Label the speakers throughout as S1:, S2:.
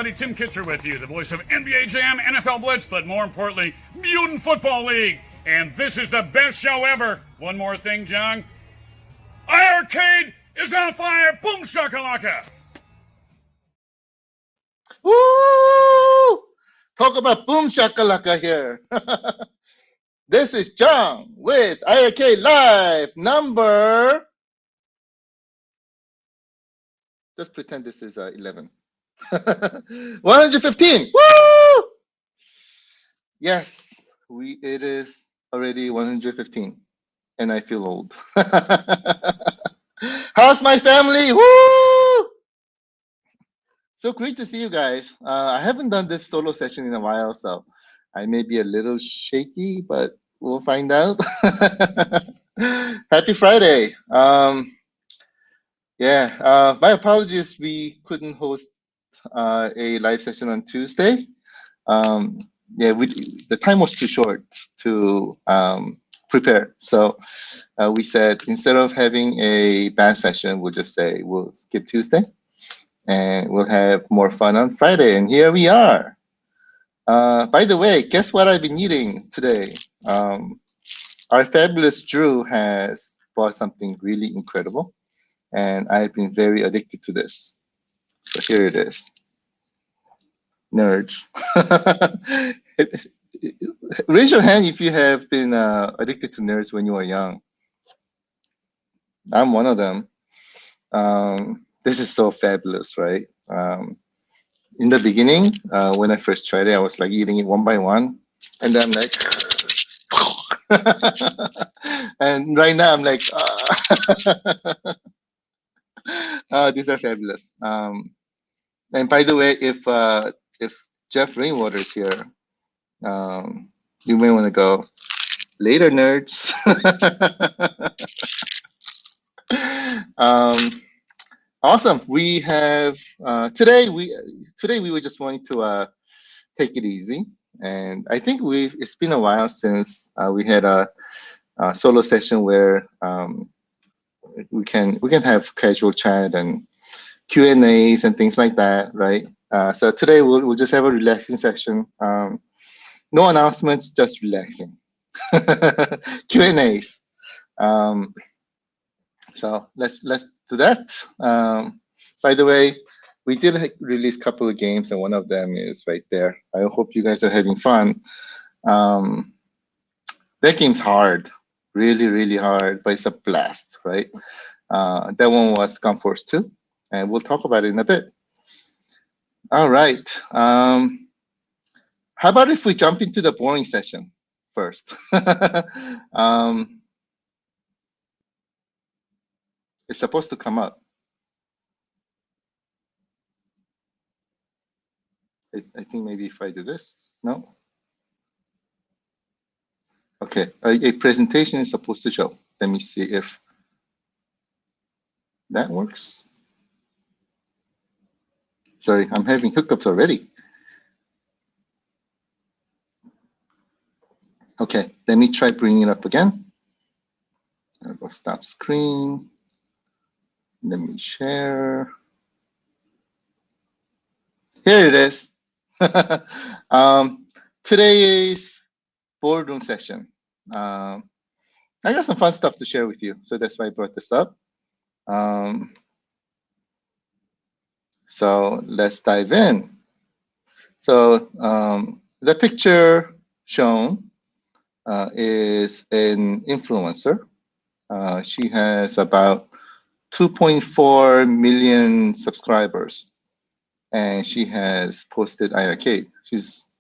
S1: everybody. Tim Kitzer with you, the voice of NBA Jam, NFL Blitz, but more importantly, Mutant Football League. And this is the best show ever. One more thing, Jong. iiRcade is on fire. Boom shakalaka.
S2: Woo! Talk about boom shakalaka here. This is Jong with iiRcade Live number. Just pretend this is 11. 115. Woo! Yes, it is already 115, and I feel old. How's my family? Woo! So great to see you guys. I haven't done this solo session in a while, so I may be a little shaky, but we'll find out. Happy Friday. My apologies. We couldn't host a live session on Tuesday. The time was too short to prepare. So we said instead of having a band session, we'll just say we'll skip Tuesday and we'll have more fun on Friday. And here we are. By the way, guess what I've been eating today? Our fabulous Drew has bought something really incredible, and I've been very addicted to this. So here it is. Nerds. Raise your hand if you have been addicted to nerds when you were young. I'm one of them. This is so fabulous, right? In the beginning, when I first tried it, I was like eating it one by one, and then I'm like, and right now I'm like, these are fabulous. And by the way, if Jeff Rainwater is here, you may want to go later, nerds. Awesome. We have today. We were just wanting to take it easy, and I think it's been a while since we had a solo session where we can have casual chat and Q&As and things like that, right? So today we'll just have a relaxing session. No announcements, just relaxing. Q&As. So let's do that. By the way, we did release a couple of games, and one of them is right there. I hope you guys are having fun. That game's hard, really, really hard, but it's a blast, right? That one was Gun Force 2, and we'll talk about it in a bit. All right. How about if we jump into the boring session first? It's supposed to come up. I think maybe if I do this, no? Okay, a presentation is supposed to show. Let me see if that works. Sorry, I'm having hiccups already. Okay, let me try bringing it up again. I'll go stop screen. Let me share. Here it is. Today's boardroom session. I got some fun stuff to share with you, so that's why I brought this up. So let's dive in. So the picture shown is an influencer. She has about 2.4 million subscribers, and she has posted iiRcade.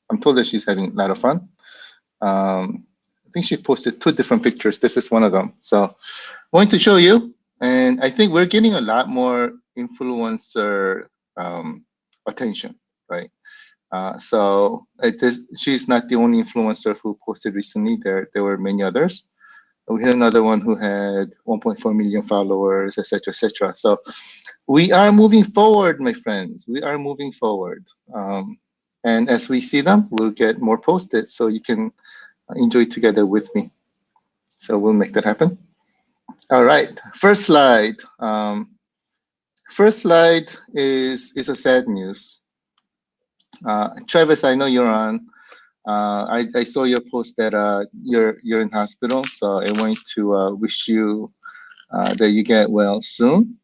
S2: I'm told that she's having a lot of fun. I think she posted 2 different pictures. This is one of them. So I'm going to show you, and I think we're getting a lot more influencer attention, right? So she's not the only influencer who posted recently. There were many others. We had another one who had 1.4 million followers, etc., etc. So we are moving forward, my friends. We are moving forward. And as we see them, we'll get more posted so you can enjoy together with me. So we'll make that happen. All right, first slide. First slide is a sad news. Travis, I know you're on. I saw your post that you're in hospital, so I want to wish you that you get well soon,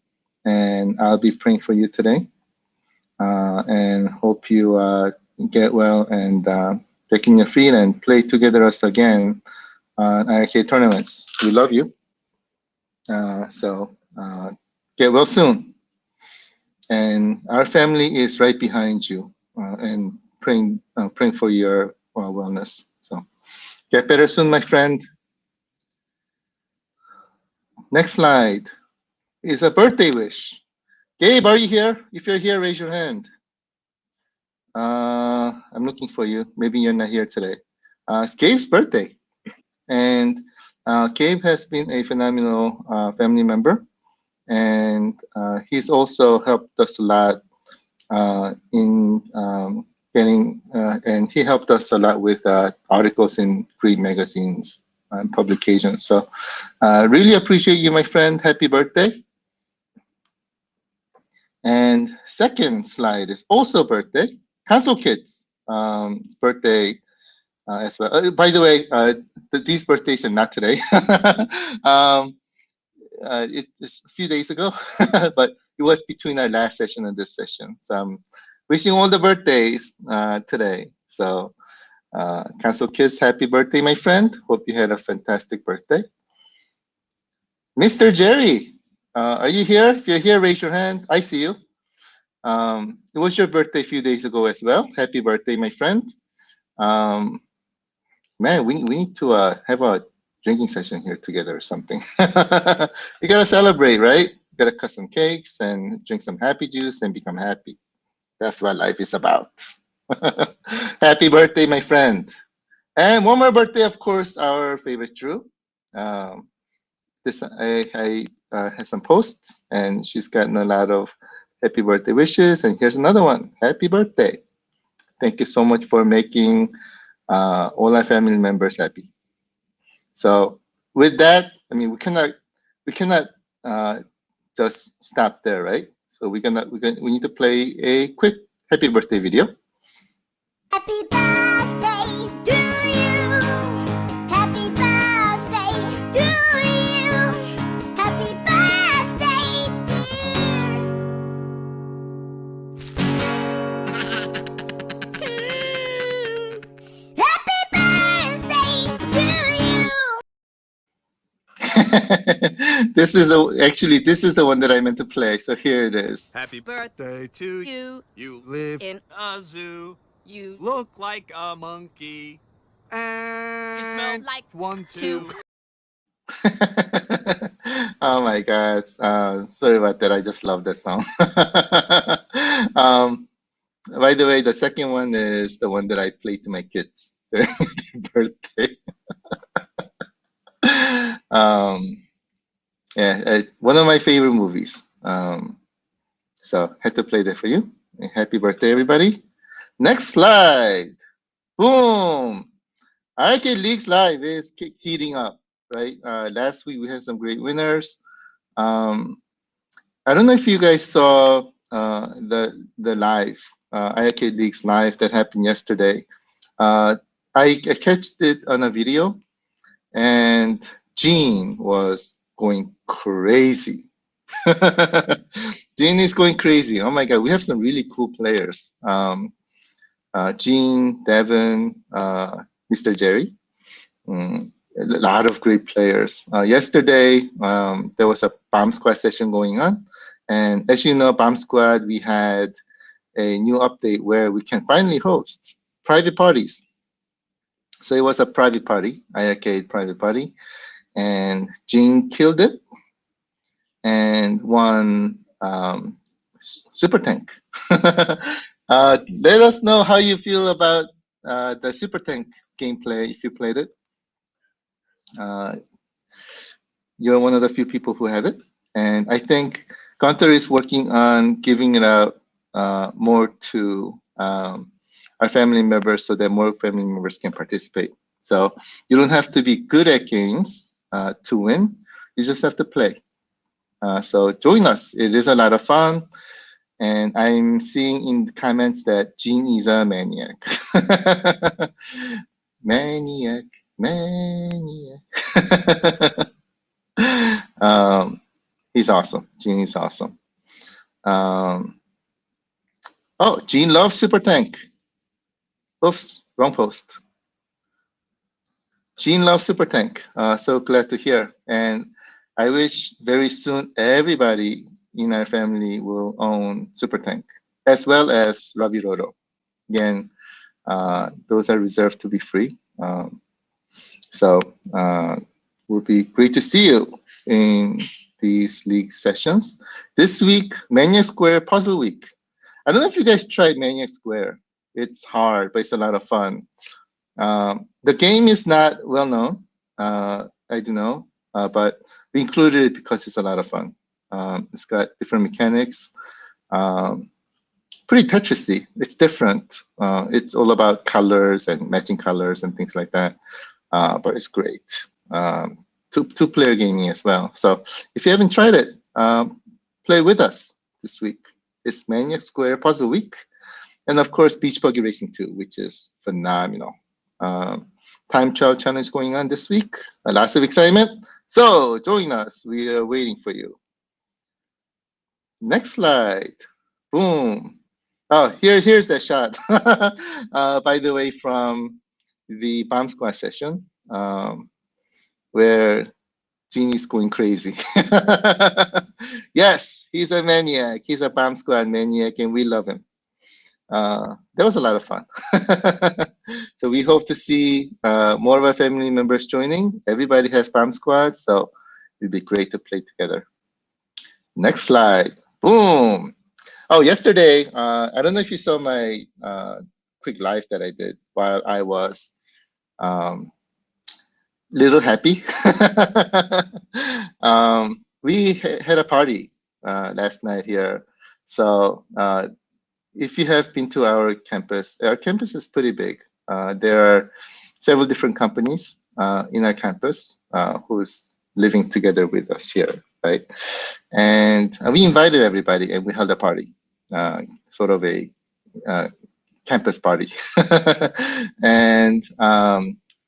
S2: and I'll be praying for you today, and hope you get well and back in your feet and play together us again on iiRcade tournaments. We love you, so get well soon, and our family is right behind you and praying for your wellness. So get better soon, my friend. Next slide is a birthday wish. Gabe, are you here? If you're here, raise your hand. I'm looking for you. Maybe you're not here today. It's Gabe's birthday. And Gabe has been a phenomenal family member. And he's also helped us a lot in getting, and he helped us a lot with articles in great magazines and publications. So really appreciate you, my friend. Happy birthday. And second slide is also birthday. Console Kids birthday as well. By the way, these birthdays are not today. It's a few days ago, but it was between our last session and this session. So I'm wishing all the birthdays today. So Console Kids, happy birthday, my friend. Hope you had a fantastic birthday. Mr. Jerry, are you here? If you're here, raise your hand. I see you. It was your birthday a few days ago as well. Happy birthday, my friend. Man, we need to have a drinking session here together or something. You gotta celebrate, right? You gotta cut some cakes and drink some happy juice and become happy. That's what life is about. Happy birthday, my friend. And one more birthday, of course, our favorite Drew. This I had some posts, and she's gotten a lot of happy birthday wishes. And here's another one. Happy birthday. Thank you so much for making all our family members happy. So with that, I mean, we cannot just stop there, right? So we need to play a quick happy birthday video.
S3: Happy birthday to you. Happy birthday to you. Happy birthday, dear. Happy birthday to you.
S2: This is the one that I meant to play. So here it is.
S4: Happy birthday to you. You live in a zoo. You look like a monkey. And you smell like 1, 2.
S2: Oh my God. Sorry about that. I just love that song. By the way, the second one is the one that I play to my kids during their birthday. Yeah, one of my favorite movies. So had to play that for you. Happy birthday, everybody. Next slide. Boom. iiRcade Leagues Live is heating up, right? Last week we had some great winners. I don't know if you guys saw the live iiRcade Leagues Live that happened yesterday. I catched it on a video, and Gene was going crazy. Gene is going crazy. Oh my God, we have some really cool players. Gene, Devin, Mr. Jerry. A lot of great players. Yesterday, there was a Bomb Squad session going on. And as you know, Bomb Squad, we had a new update where we can finally host private parties. So it was a private party, iiRcade private party. And Gene killed it and won Super Tank. Let us know how you feel about the Super Tank gameplay if you played it. You're one of the few people who have it. And I think Gunther is working on giving it out more to our family members so that more family members can participate. So you don't have to be good at games to win. You just have to play. So join us. It is a lot of fun. And I'm seeing in the comments that Gene is a maniac. Maniac, maniac. um, he's awesome. Gene is awesome. Oh, Gene loves Super Tank. Oops, wrong post. Gene loves Super Tank. So glad to hear. And I wish very soon everybody in our family will own Super Tank, as well as Ravi Roto. Again, those are reserved to be free. So would be great to see you in these league sessions. This week, Maniac Square Puzzle Week. I don't know if you guys tried Maniac Square. It's hard, but it's a lot of fun. The game is not well known, I do know, but we included it because it's a lot of fun. It's got different mechanics, pretty Tetrisy. It's different. It's all about colors and matching colors and things like that, but it's great. Two-player gaming as well. So if you haven't tried it, play with us this week. It's Maniac Square Puzzle Week. And of course, Beach Buggy Racing 2, which is phenomenal. Time trial challenge going on this week. Lots of excitement. So join us. We are waiting for you. Next slide. Boom. Oh, here's that shot. By the way, from the Bomb Squad session, where Genie's going crazy. Yes, he's a maniac. He's a Bomb Squad maniac, and we love him. That was a lot of fun. So we hope to see more of our family members joining. Everybody has Bomb Squad, so it'd be great to play together. Next slide. Boom. Oh, yesterday, I don't know if you saw my quick live that I did while I was little happy. We had a party last night here. So if you have been to our campus is pretty big. There are several different companies in our campus who's living together with us here, right? And we invited everybody and we held a party, sort of a campus party. And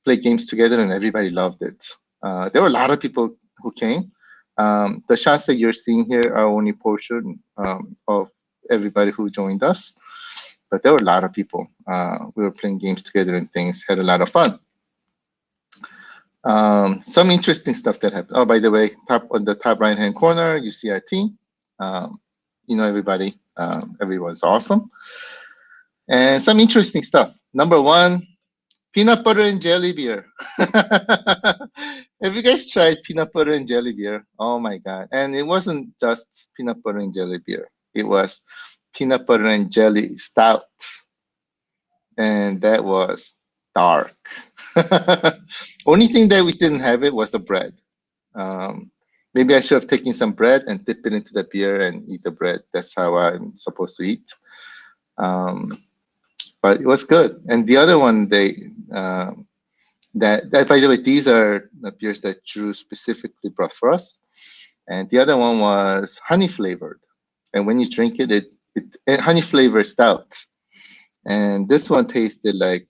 S2: played games together and everybody loved it. There were a lot of people who came. The shots that you're seeing here are only a portion of everybody who joined us, but there were a lot of people. We were playing games together and things, had a lot of fun. Some interesting stuff that happened. Oh, by the way, on the top right hand corner, you see our team. You know everybody. Everyone's awesome. And some interesting stuff. Number one, peanut butter and jelly beer. Have you guys tried peanut butter and jelly beer? Oh my God. And it wasn't just peanut butter and jelly beer. It was peanut butter and jelly stout. And that was dark. Only thing that we didn't have it was the bread. Maybe I should have taken some bread and dip it into the beer and eat the bread. That's how I'm supposed to eat. But it was good. And the other one, that by the way, these are the beers that Drew specifically brought for us. And the other one was honey flavored. And when you drink it, it honey flavored stout. And this one tasted like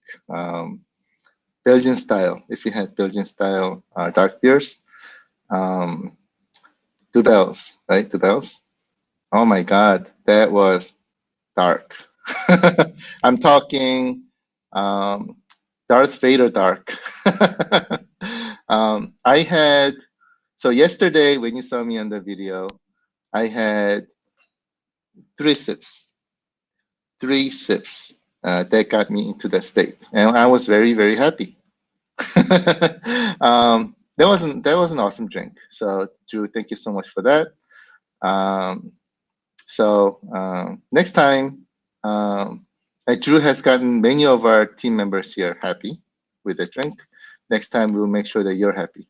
S2: Belgian style. If you had Belgian style dark beers, Dubels, right? Dubels. Oh my God, that was dark. I'm talking Darth Vader dark. So yesterday when you saw me on the video, I had 3 sips. 3 sips that got me into that state, and I was very, very happy. That was an awesome drink. So Drew, thank you so much for that. Next time, Drew has gotten many of our team members here happy with the drink. Next time, we'll make sure that you're happy.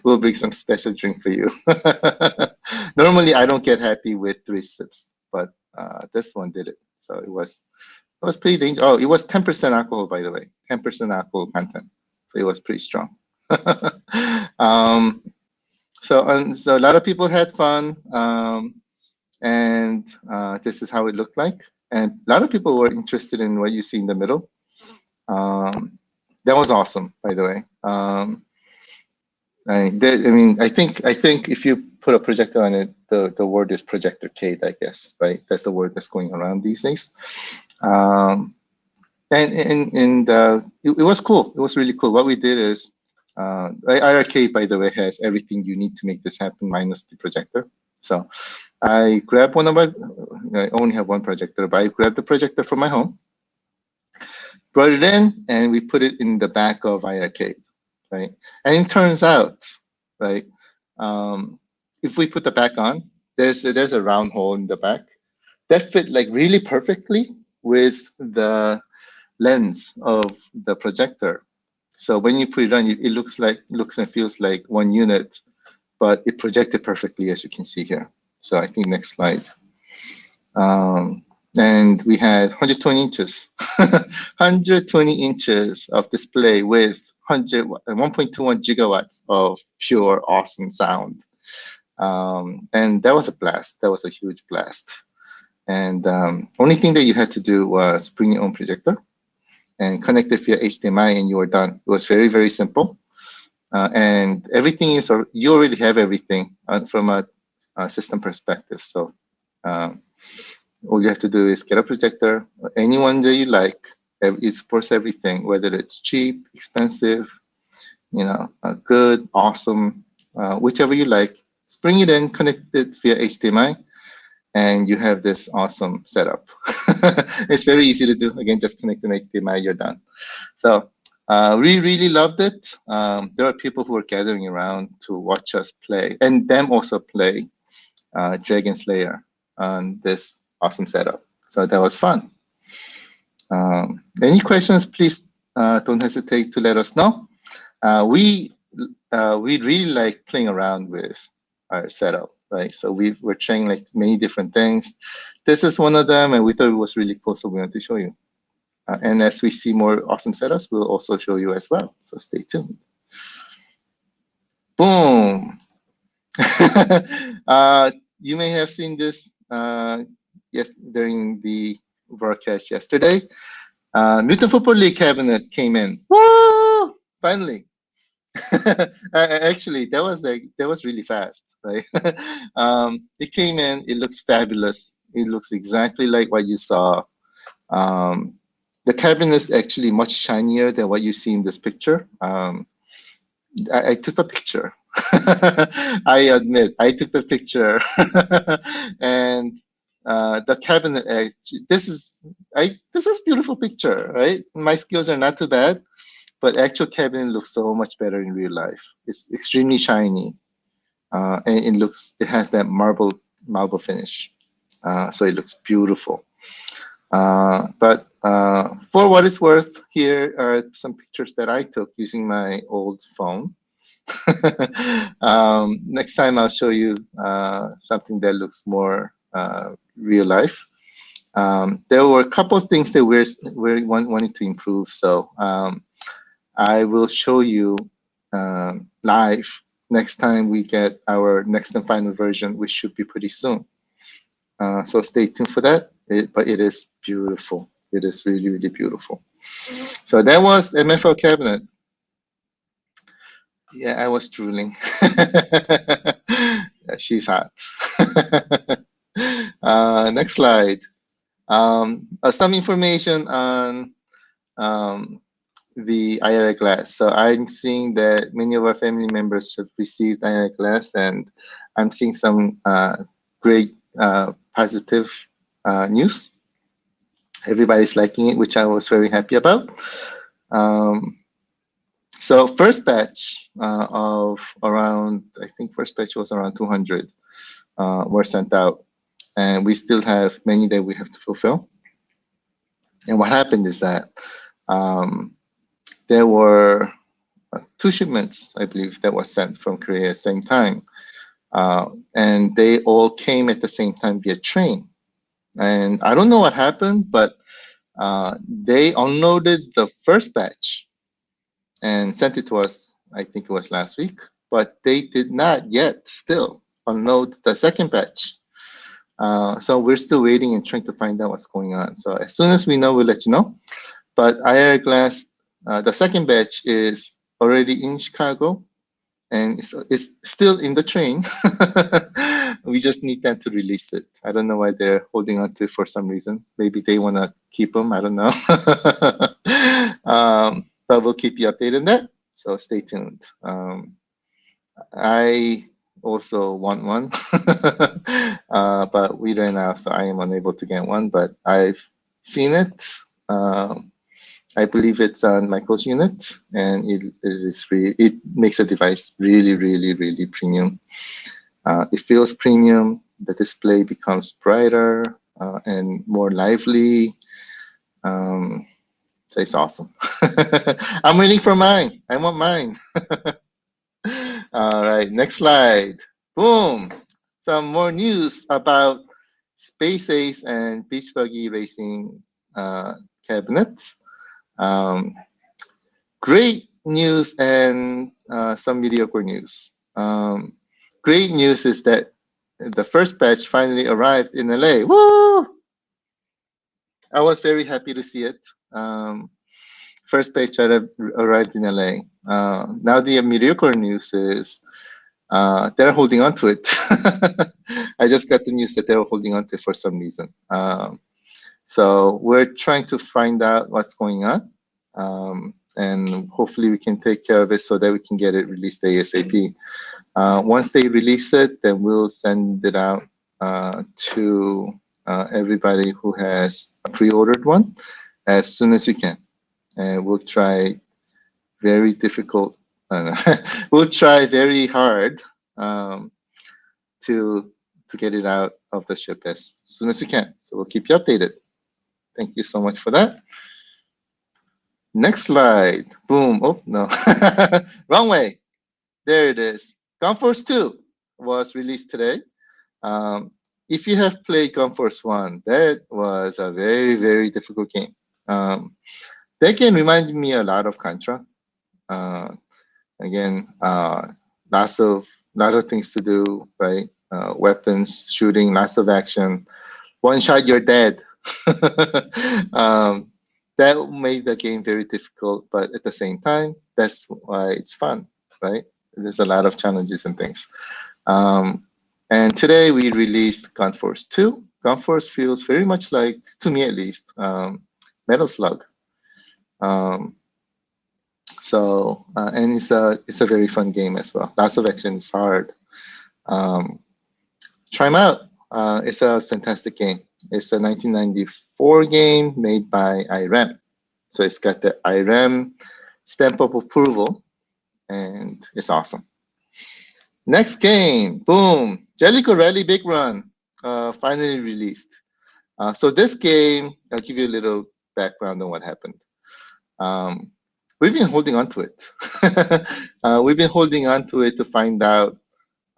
S2: We'll bring some special drink for you. Normally, I don't get happy with 3 sips, but this one did it. So it was pretty dangerous. Oh, it was 10% alcohol, by the way, 10% alcohol content. So it was pretty strong. So a lot of people had fun. and this is how it looked like. And a lot of people were interested in what you see in the middle. That was awesome, by the way. I think if you put a projector on it, the word is projectorcade, I guess, right? That's the word that's going around these days. It was cool. It was really cool. What we did is, iiRcade, by the way, has everything you need to make this happen minus the projector. So I grabbed I only have one projector, but I grabbed the projector from my home, brought it in, and we put it in the back of iiRcade, right? And it turns out, right, if we put the back on, there's a round hole in the back that fit like really perfectly with the lens of the projector. So when you put it on, it looks and feels like one unit, but it projected perfectly, as you can see here. So I think next slide. And we had 120 inches, 120 inches of display with 1.21 gigawatts of pure awesome sound. And that was a blast. That was a huge blast. And only thing that you had to do was bring your own projector and connect it via HDMI, and you were done. It was very, very simple. And everything is, you already have everything from a system perspective. So all you have to do is get a projector, any one that you like. It supports everything, whether it's cheap, expensive, good, awesome, whichever you like. Just bring it in, connect it via HDMI, and you have this awesome setup. It's very easy to do. Again, just connect an HDMI, you're done. So we really loved it. There are people who are gathering around to watch us play, and them also play Dragon Slayer on this awesome setup. So that was fun. Any questions, please don't hesitate to let us know. We really like playing around with our setup, right? So we're trying like many different things. This is one of them, and we thought it was really cool, so we want to show you. And as we see more awesome setups, we'll also show you as well. So stay tuned. Boom. You may have seen this during the broadcast yesterday. Newton Football League cabinet came in. Woo! Finally. Actually, that was really fast, right? It came in. It looks fabulous. It looks exactly like what you saw. The cabinet is actually much shinier than what you see in this picture. I took the picture. I admit, I took the picture, and the cabinet edge. This is beautiful picture, right? My skills are not too bad, but actual cabinet looks so much better in real life. It's extremely shiny, and it has that marble finish, so it looks beautiful. But for what it's worth, here are some pictures that I took using my old phone. Next time I'll show you something that looks more real life. There were a couple of things that we wanted to improve, so I will show you live next time we get our next and final version, which should be pretty soon. So stay tuned for that. But it is beautiful. It is really, really beautiful. So that was MFL cabinet. Yeah, I was drooling. Yeah, she's hot. Next slide. Some information on the iiRcade glass. So I'm seeing that many of our family members have received iiRcade glass, and I'm seeing some great positive news. Everybody's liking it, which I was very happy about. So first batch of around, I think first batch was around 200 were sent out, and we still have many that we have to fulfill. And what happened is that there were 2 shipments, I believe, that were sent from Korea at the same time. And they all came at the same time via train. And I don't know what happened, but they unloaded the first batch and sent it to us, I think it was last week, but they did not yet still unload the second batch. So we're still waiting and trying to find out what's going on. So as soon as we know, we'll let you know. But IR Glass, the second batch is already in Chicago, and it's still in the train. We just need them to release it. I don't know why they're holding on to it for some reason. Maybe they want to keep them. I don't know. But we'll keep you updated on that. So stay tuned. I also want one, but we ran out, so I am unable to get one. But I've seen it. I believe it's on Michael's unit, and it is free. It makes the device really, really, really premium. It feels premium. The display becomes brighter and more lively. So it's awesome. I'm waiting for mine. I want mine. All right, next slide. Boom. Some more news about Space Ace and Beach Buggy Racing cabinets. Great news and some mediocre news. Great news is that the first batch finally arrived in LA. Woo! I was very happy to see it. First batch arrived in LA. Now the mediocre news is they're holding on to it. I just got the news that they were holding on to it for some reason. So we're trying to find out what's going on. And hopefully we can take care of it so that we can get it released ASAP. Once they release it, then we'll send it out to everybody who has pre-ordered one as soon as we can. And we'll try very difficult, we'll try very hard to get it out of the ship as soon as we can. So we'll keep you updated. Thank you so much for that. Next slide. Boom. Oh, no. Wrong way. There it is. Gun Force 2 was released today. If you have played Gun Force 1, that was a very, very difficult game. That game reminded me a lot of Contra. Again, lots of things to do, right? Weapons, shooting, lots of action. One shot, you're dead. That made the game very difficult, but at the same time, that's why it's fun, right? There's a lot of challenges and things. And today we released Gun Force 2. Gun Force feels very much like, to me at least, Metal Slug. And it's a very fun game as well. Lots of action. It's hard. Try them out. It's a fantastic game. It's a 1994 game made by iRAM. So it's got the iRAM stamp of approval, and it's awesome. Next game, boom, Jellicoe Rally Big Run, finally released. So this game, I'll give you a little background on what happened. We've been holding on to it. We've been holding on to it to find out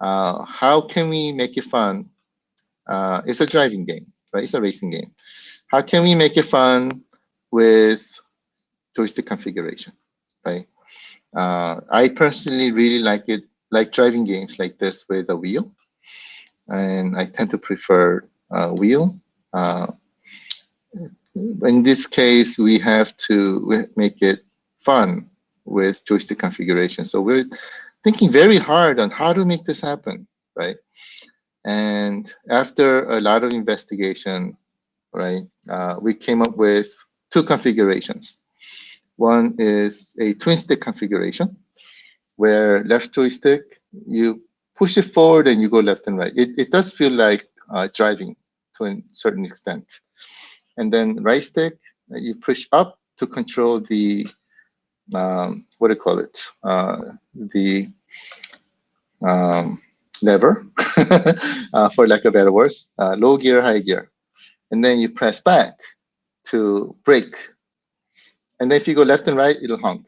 S2: how can we make it fun. It's a driving game, right? It's a racing game. How can we make it fun with joystick configuration, right? I personally really like driving games like this with a wheel, and I tend to prefer wheel. In this case, we have to make it fun with joystick configuration. So we're thinking very hard on how to make this happen, right? And after a lot of investigation, right, we came up with two configurations. One is a twin stick configuration, where left joystick, you push it forward and you go left and right. It does feel like driving to a certain extent. And then right stick, you push up to control the, what do you call it? The lever, for lack of better words, low gear, high gear. And then you press back to brake. And then if you go left and right, it'll honk.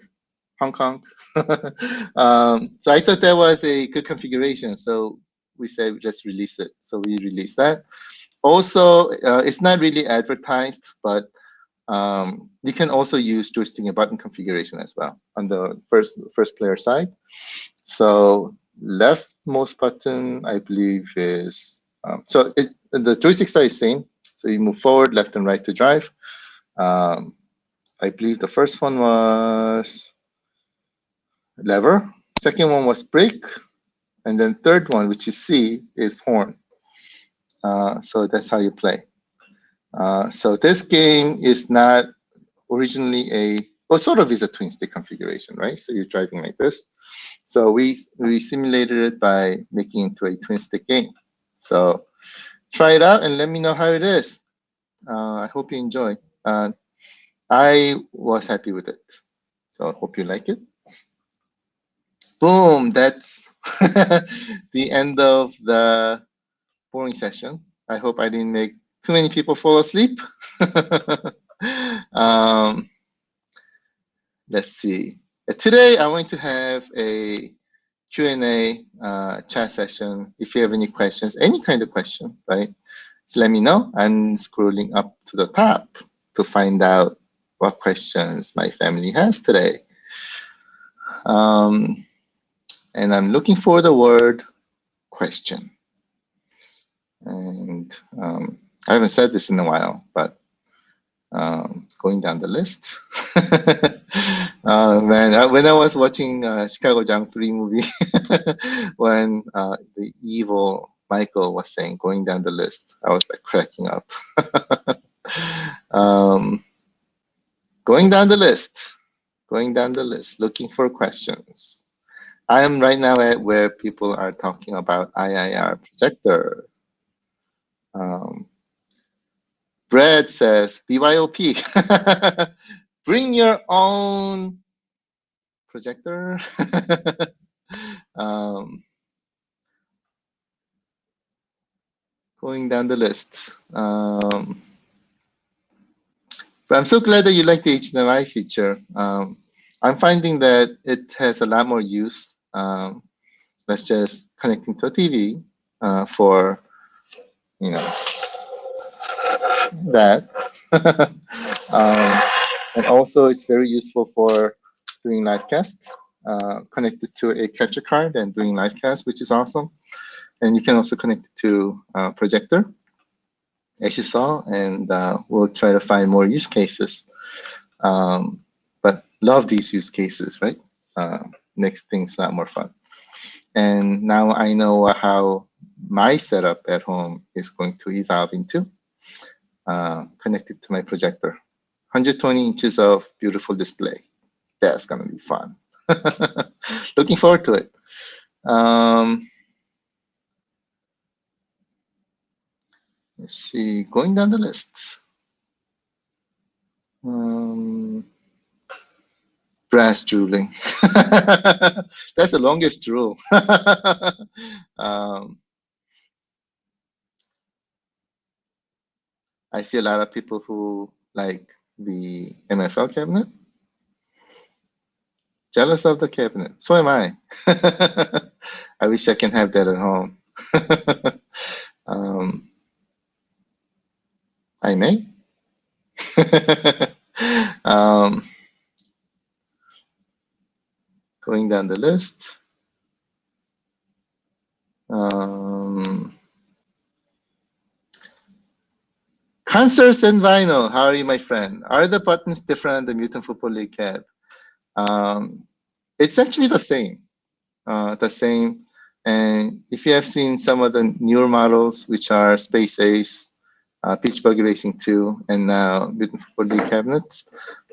S2: Honk, honk. So I thought that was a good configuration. So we said, let's release it. So we released that. Also, it's not really advertised, but you can also use joystick and button configuration as well on the first player side. So leftmost button, I believe, is The joystick style is same. So you move forward, left and right to drive. I believe the first one was lever. Second one was brake. And then third one, which is C, is horn. So that's how you play. So this game is not originally well, sort of is a twin stick configuration, right? So you're driving like this. So we simulated it by making it into a twin stick game. So try it out and let me know how it is. I hope you enjoy. I was happy with it. So I hope you like it. Boom, that's the end of the boring session. I hope I didn't make too many people fall asleep. Let's see. Today, I want to have a Q&A chat session. If you have any questions, any kind of question, right? So let me know. I'm scrolling up to the top to find out what questions my family has today. And I'm looking for the word question. And I haven't said this in a while, but going down the list. When I was watching Chicago Jong 3 movie, when the evil Michael was saying going down the list, I was like cracking up. Going down the list, looking for questions. I am right now at where people are talking about IIR projector. Brad says, BYOP, bring your own projector. Going down the list. But I'm so glad that you like the HDMI feature. I'm finding that it has a lot more use. Let's just connecting to a TV for, you know, that. And also it's very useful for doing livecast, connected to a capture card and doing livecast, which is awesome. And you can also connect it to a projector, as you saw, and we'll try to find more use cases. But love these use cases, right? Makes things a lot more fun. And now I know how my setup at home is going to evolve into, connected to my projector. 120 inches of beautiful display. That's gonna be fun. Looking forward to it. Let's see, going down the list. Brass drooling. That's the longest drool. I see a lot of people who like the MFL cabinet. Jealous of the cabinet. So am I. I wish I can have that at home. I may. Going down the list. Concerts and vinyl. How are you, my friend? Are the buttons different on the Mutant Football League cab? It's actually the same. And if you have seen some of the newer models, which are Space Ace, Beach Buggy Racing 2, and now Mutant Football League cabinets,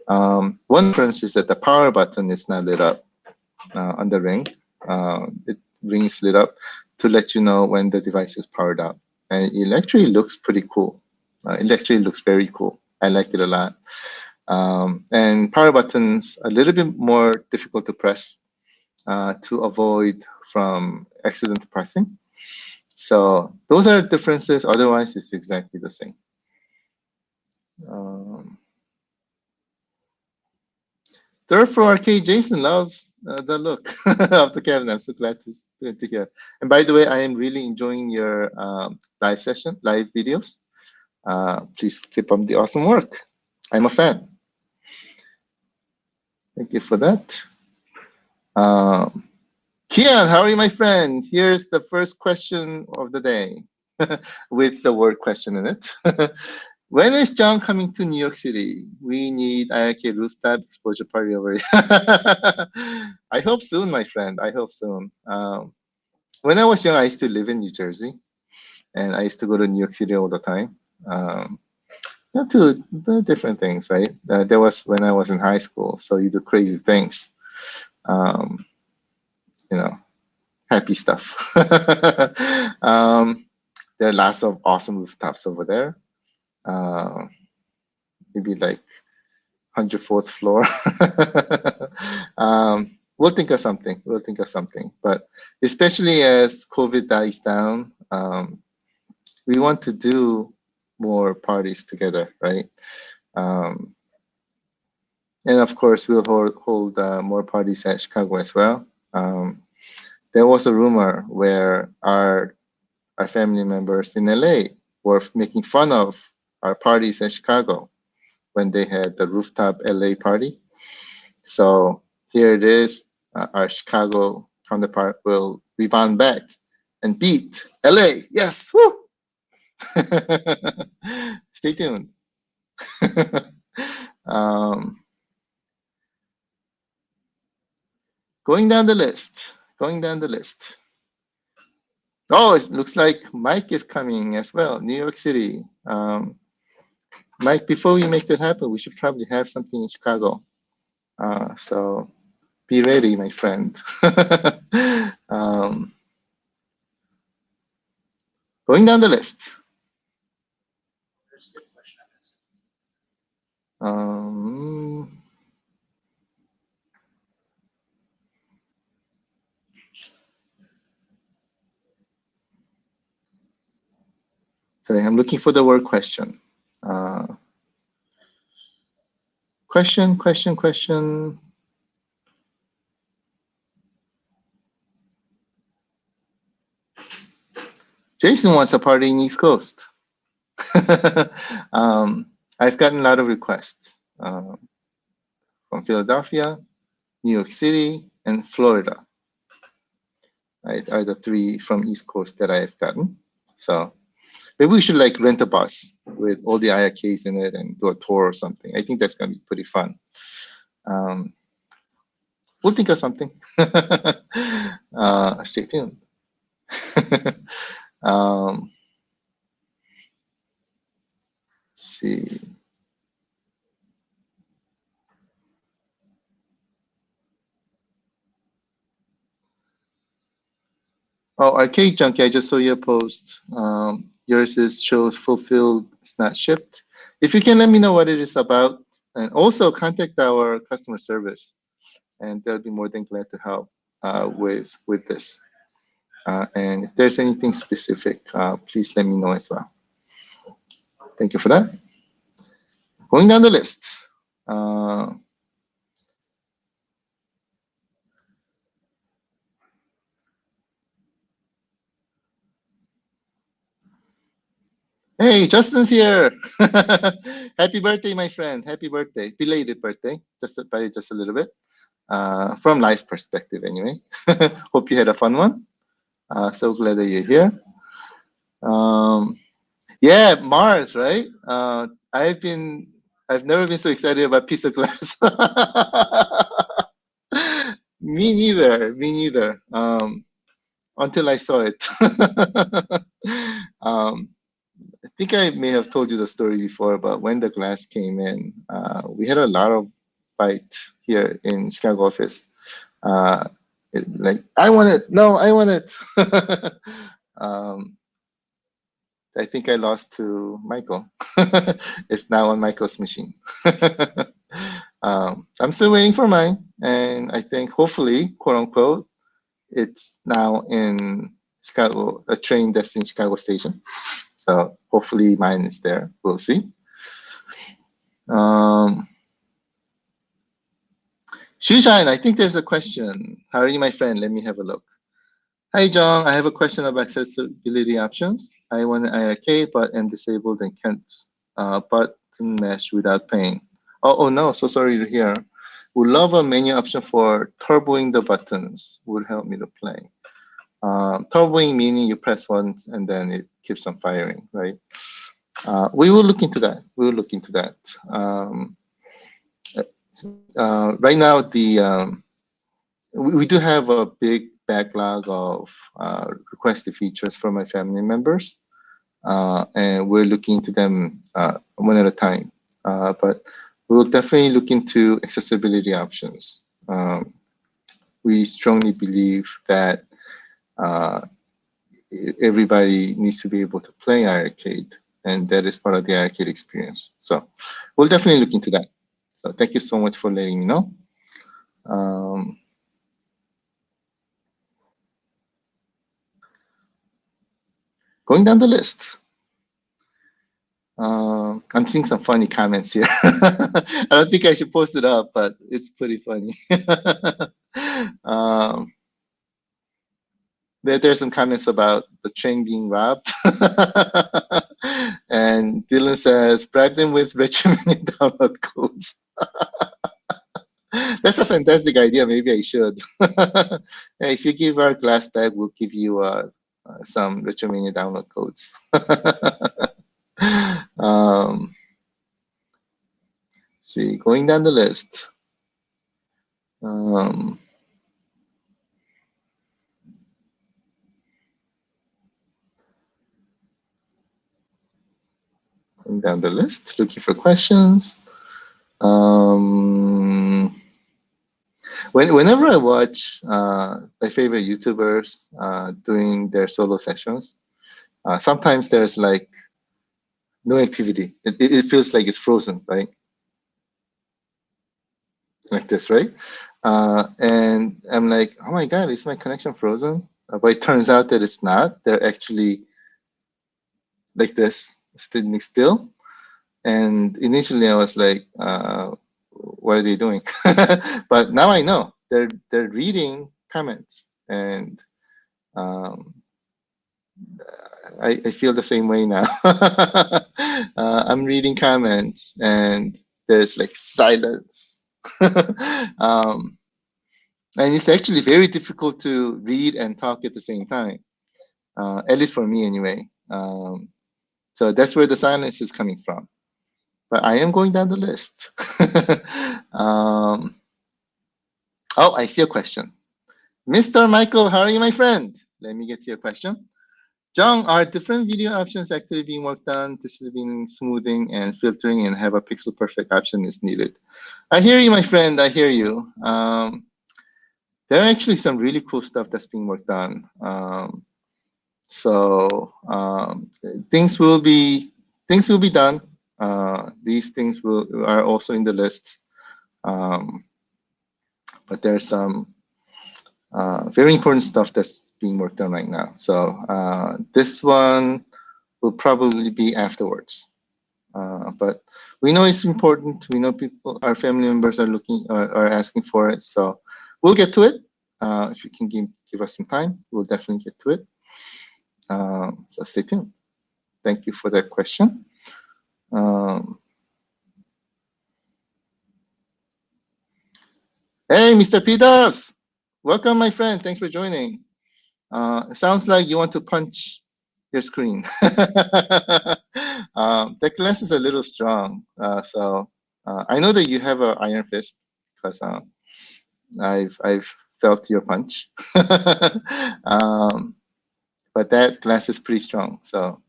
S2: one difference is that the power button is not lit up on the ring. It rings lit up to let you know when the device is powered up. And it actually looks pretty cool. It actually looks very cool. I liked it a lot. And power buttons a little bit more difficult to press to avoid from accidental pressing. So those are differences. Otherwise, it's exactly the same. Therefore, Arcade Jason loves the look of the cabinet. I'm so glad to hear. And by the way, I am really enjoying your live videos. Please keep up the awesome work. I'm a fan. Thank you for that. Kian, how are you, my friend? Here's the first question of the day. with the word question in it. When is John coming to New York City? We need iiRcade rooftop exposure party over here. I hope soon, my friend. I hope soon. When I was young, I used to live in New Jersey, and I used to go to New York City all the time. To do different things, right? That was when I was in high school, so you do crazy things. Um, you know, happy stuff. There are lots of awesome rooftops over there. Maybe like 104th floor. We'll think of something. We'll think of something. But especially as COVID dies down, we want to do more parties together, right? And of course, we'll hold more parties at Chicago as well. There was a rumor where our family members in LA were making fun of our parties in Chicago when they had the rooftop LA party. So here it is. Our Chicago counterpart will rebound back and beat LA. Yes. Woo! Stay tuned. Going down the list. Going down the list. Oh, it looks like Mike is coming as well. New York City. Mike, before we make that happen, we should probably have something in Chicago. So be ready, my friend. Going down the list. Sorry, I'm looking for the word question. Question. Jason wants a party in East Coast. I've gotten a lot of requests from Philadelphia, New York City, and Florida. Right, are the three from East Coast that I've gotten. So maybe we should like rent a bus with all the iiRcades in it and do a tour or something. I think that's gonna be pretty fun. We'll think of something. Stay tuned. Let's see. Oh, Arcade Junkie, I just saw your post. Yours shows fulfilled, it's not shipped. If you can let me know what it is about, and also contact our customer service, and they'll be more than glad to help with this. And if there's anything specific, please let me know as well. Thank you for that. Going down the list. Hey, Justin's here. Happy birthday, my friend. Happy birthday. Belated birthday, just by just a little bit. From life perspective, anyway. Hope you had a fun one. So glad that you're here. Yeah, Mars, right? I've never been so excited about piece of glass. Me neither. Until I saw it. I think I may have told you the story before, but when the glass came in, we had a lot of fight here in Chicago office. Like, I want it. No, I want it. I think I lost to Michael. It's now on Michael's machine. I'm still waiting for mine, and I think hopefully, quote unquote, it's now in Chicago, a train that's in Chicago Station. So hopefully mine is there. We'll see. Shushan, I think there's a question. How are you, my friend? Let me have a look. Hi, Jong. I have a question about accessibility options. I want an iiRcade, but am disabled and can't button mesh without paying. Oh no, so sorry to hear. Would love a menu option for turboing the buttons. Would help me to play. Turboing meaning you press once and then it keeps on firing, right? We will look into that. We will look into that. Right now, we do have a big backlog of requested features from my family members, and we're looking into them one at a time. But we'll definitely look into accessibility options. We strongly believe that everybody needs to be able to play iiRcade, and that is part of the iiRcade experience. So we'll definitely look into that. So thank you so much for letting me know. Going down the list. I'm seeing some funny comments here. I don't think I should post it up, but it's pretty funny. There's some comments about the train being robbed. And Dylan says, bribe them with regimented download codes. That's a fantastic idea. Maybe I should. Hey, if you give our glass bag, we'll give you some regimented download codes. See, going down the list. Going down the list, looking for questions. Whenever I watch my favorite YouTubers doing their solo sessions, sometimes there's like no activity. It feels like it's frozen, right? Like this, right? And I'm like, oh my God, is my connection frozen? But it turns out that it's not. They're actually like this, standing still. And initially I was like, what are they doing? But now I know they're reading comments, and I feel the same way now. I'm reading comments and there's like silence. And it's actually very difficult to read and talk at the same time, at least for me anyway. So that's where the silence is coming from. But I am going down the list. Oh, I see a question. Mr. Michael, how are you, my friend? Let me get to your question. Jong, are different video options actually being worked on? This has been smoothing and filtering, and have a pixel perfect option is needed. I hear you, my friend. I hear you. There are actually some really cool stuff that's being worked on. So things will be done. These things are also in the list. But there's some very important stuff that's being worked on right now. So this one will probably be afterwards. But we know it's important. We know people, our family members are asking for it. So we'll get to it. If you can give us some time, we'll definitely get to it. So stay tuned. Thank you for that question. Hey, Mr. P-Dubs. Welcome, my friend. Thanks for joining. It sounds like you want to punch your screen. The glass is a little strong. So I know that you have an iron fist because I've felt your punch. But that glass is pretty strong. So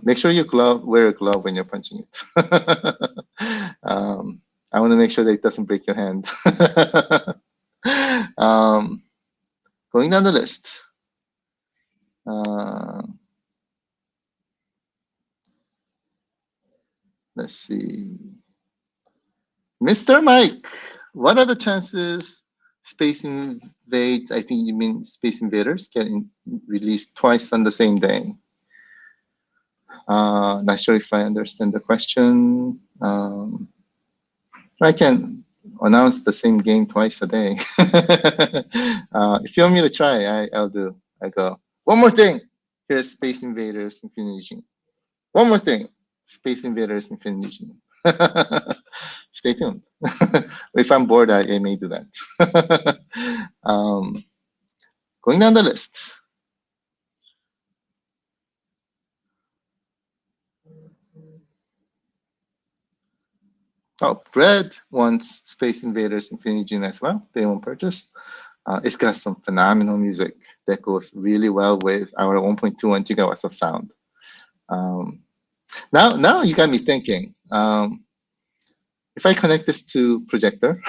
S2: make sure you wear a glove when you're punching it. I want to make sure that it doesn't break your hand. Going down the list. Let's see. Mr. Mike, what are the chances Space Invaders, I think you mean Space Invaders, get released twice on the same day? Not sure if I understand the question. I can announce the same game twice a day. If you want me to try, I'll do. I go, one more thing. Here's Space Invaders Infinity Gene. One more thing. Space Invaders Infinity Gene. Stay tuned. If I'm bored, I may do that. Going down the list. Oh, Brad wants Space Invaders Infinity Gene as well. Day one purchase. It's got some phenomenal music that goes really well with our 1.21 gigawatts of sound. Now you got me thinking. If I connect this to projector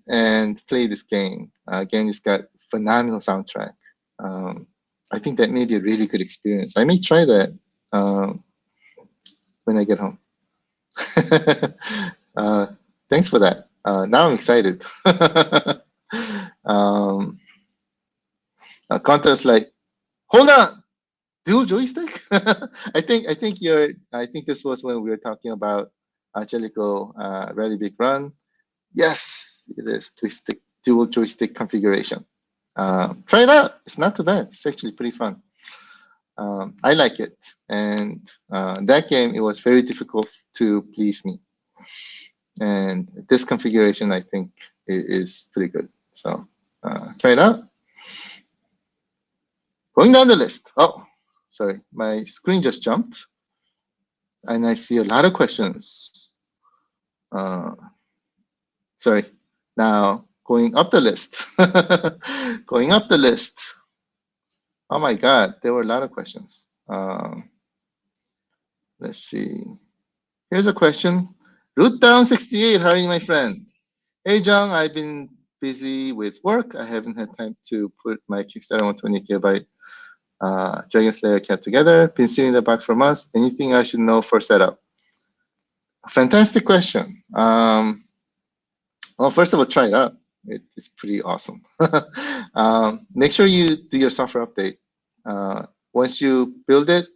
S2: and play this game, again, it's got phenomenal soundtrack. I think that may be a really good experience. I may try that when I get home. Thanks for that. Now I'm excited. Conta's like, hold on, dual joystick. I think this was when we were talking about Jellicoe Rally Big Run. Yes, it is dual joystick configuration. Try it out. It's not too bad. It's actually pretty fun. I like it, and that game, it was very difficult to please me. And this configuration, I think, is pretty good. So try it out. Going down the list. Oh, sorry, my screen just jumped, and I see a lot of questions. Sorry. Now going up the list. Going up the list. Oh my God, there were a lot of questions. Let's see. Here's a question. Root down 68. How are you, my friend? Hey, Jong, I've been busy with work. I haven't had time to put my Kickstarter 120 gigabyte Dragon Slayer cap together. Been sitting in the box for months. Anything I should know for setup? Fantastic question. Well, first of all, try it out. It is pretty awesome. Make sure you do your software update. Once you build it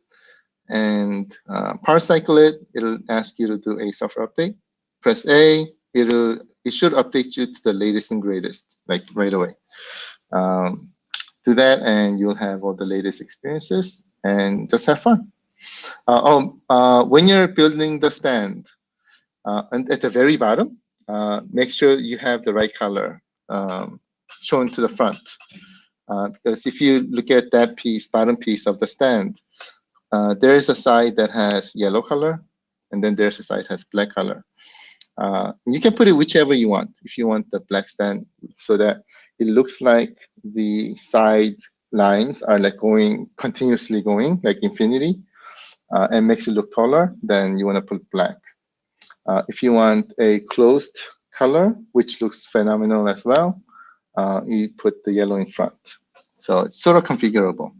S2: and power cycle it, it'll ask you to do a software update. Press A. It should update you to the latest and greatest, like right away. Do that, and you'll have all the latest experiences, and just have fun. When you're building the stand, and at the very bottom, make sure you have the right color shown to the front. Because if you look at that piece, bottom piece of the stand, there is a side that has yellow color, and then there's a side that has black color. You can put it whichever you want. If you want the black stand so that it looks like the side lines are like continuously going, like infinity, and makes it look taller, then you want to put black. If you want a closed color, which looks phenomenal as well, you put the yellow in front. So it's sort of configurable.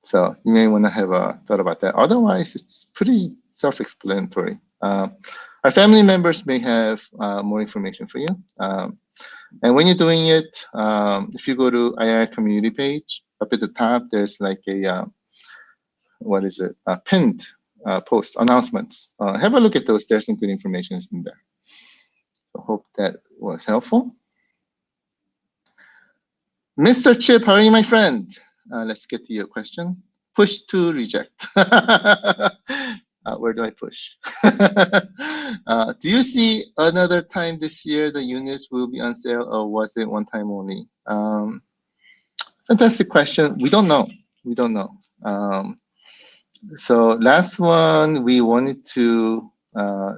S2: So you may want to have a thought about that. Otherwise, it's pretty self-explanatory. Our family members may have more information for you. And when you're doing it, if you go to iiRcade community page, up at the top, there's like a, a pinned post announcements. Have a look at those. There's some good information in there. So hope that was helpful. Mr. Chip, how are you, my friend? Let's get to your question. Push to reject. Where do I push? Do you see another time this year the units will be on sale, or was it one time only? Fantastic question. We don't know. We don't know. So last one, we wanted to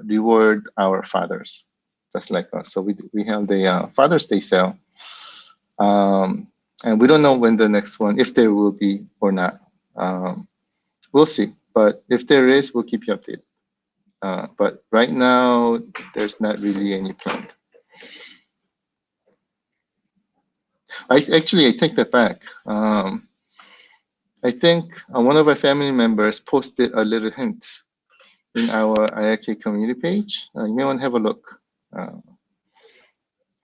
S2: reward our fathers, just like us. So we held a Father's Day sale. And we don't know when the next one, if there will be or not. We'll see. But if there is, we'll keep you updated. But right now, there's not really any plan. I take that back. I think one of our family members posted a little hint in our iiRcade community page. You may want to have a look.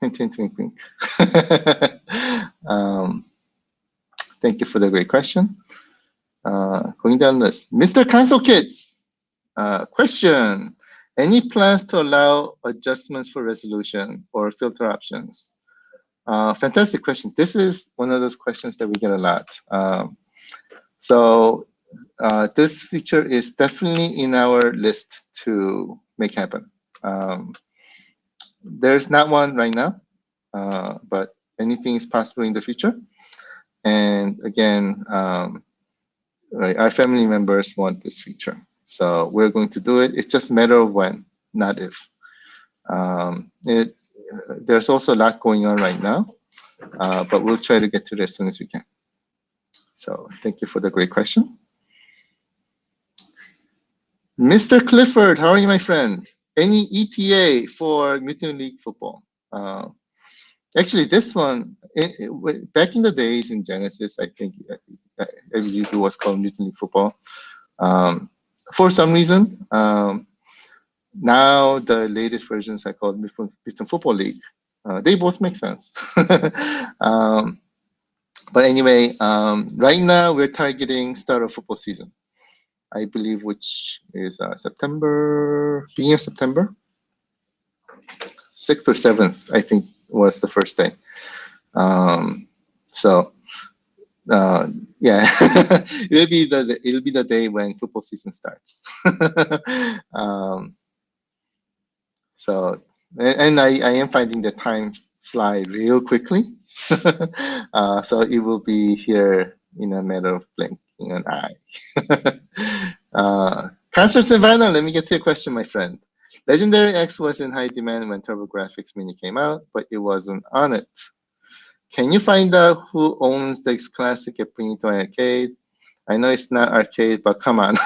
S2: Hint, hint, wink, wink. Thank you for the great question. Going down the list, Mr. Console Kids. Question: any plans to allow adjustments for resolution or filter options? Fantastic question. This is one of those questions that we get a lot. So this feature is definitely in our list to make happen. There's not one right now, but anything is possible in the future. And again, Right? Our family members want this feature. So we're going to do it. It's just a matter of when, not if. There's also a lot going on right now, but we'll try to get to it as soon as we can. So thank you for the great question. Mr. Clifford, how are you, my friend? Any ETA for Mutant League Football? Actually, this one, back in the days in Genesis, I think I believe it was called Mutant League Football. For some reason, now the latest versions are called Mutant Football League. They both make sense. But anyway, right now we're targeting start of football season, I believe, which is September, beginning of September, 6th or 7th, I think was the first day. So yeah, it'll be the day when football season starts. So and I am finding the times fly real quickly. So it will be here in a matter of blinking an eye. Cancer Savannah, let me get to your question, my friend. Legendary X was in high demand when TurboGrafx Mini came out, but it wasn't on it. Can you find out who owns the X Classic and bring it to iiRcade? I know it's not arcade, but come on.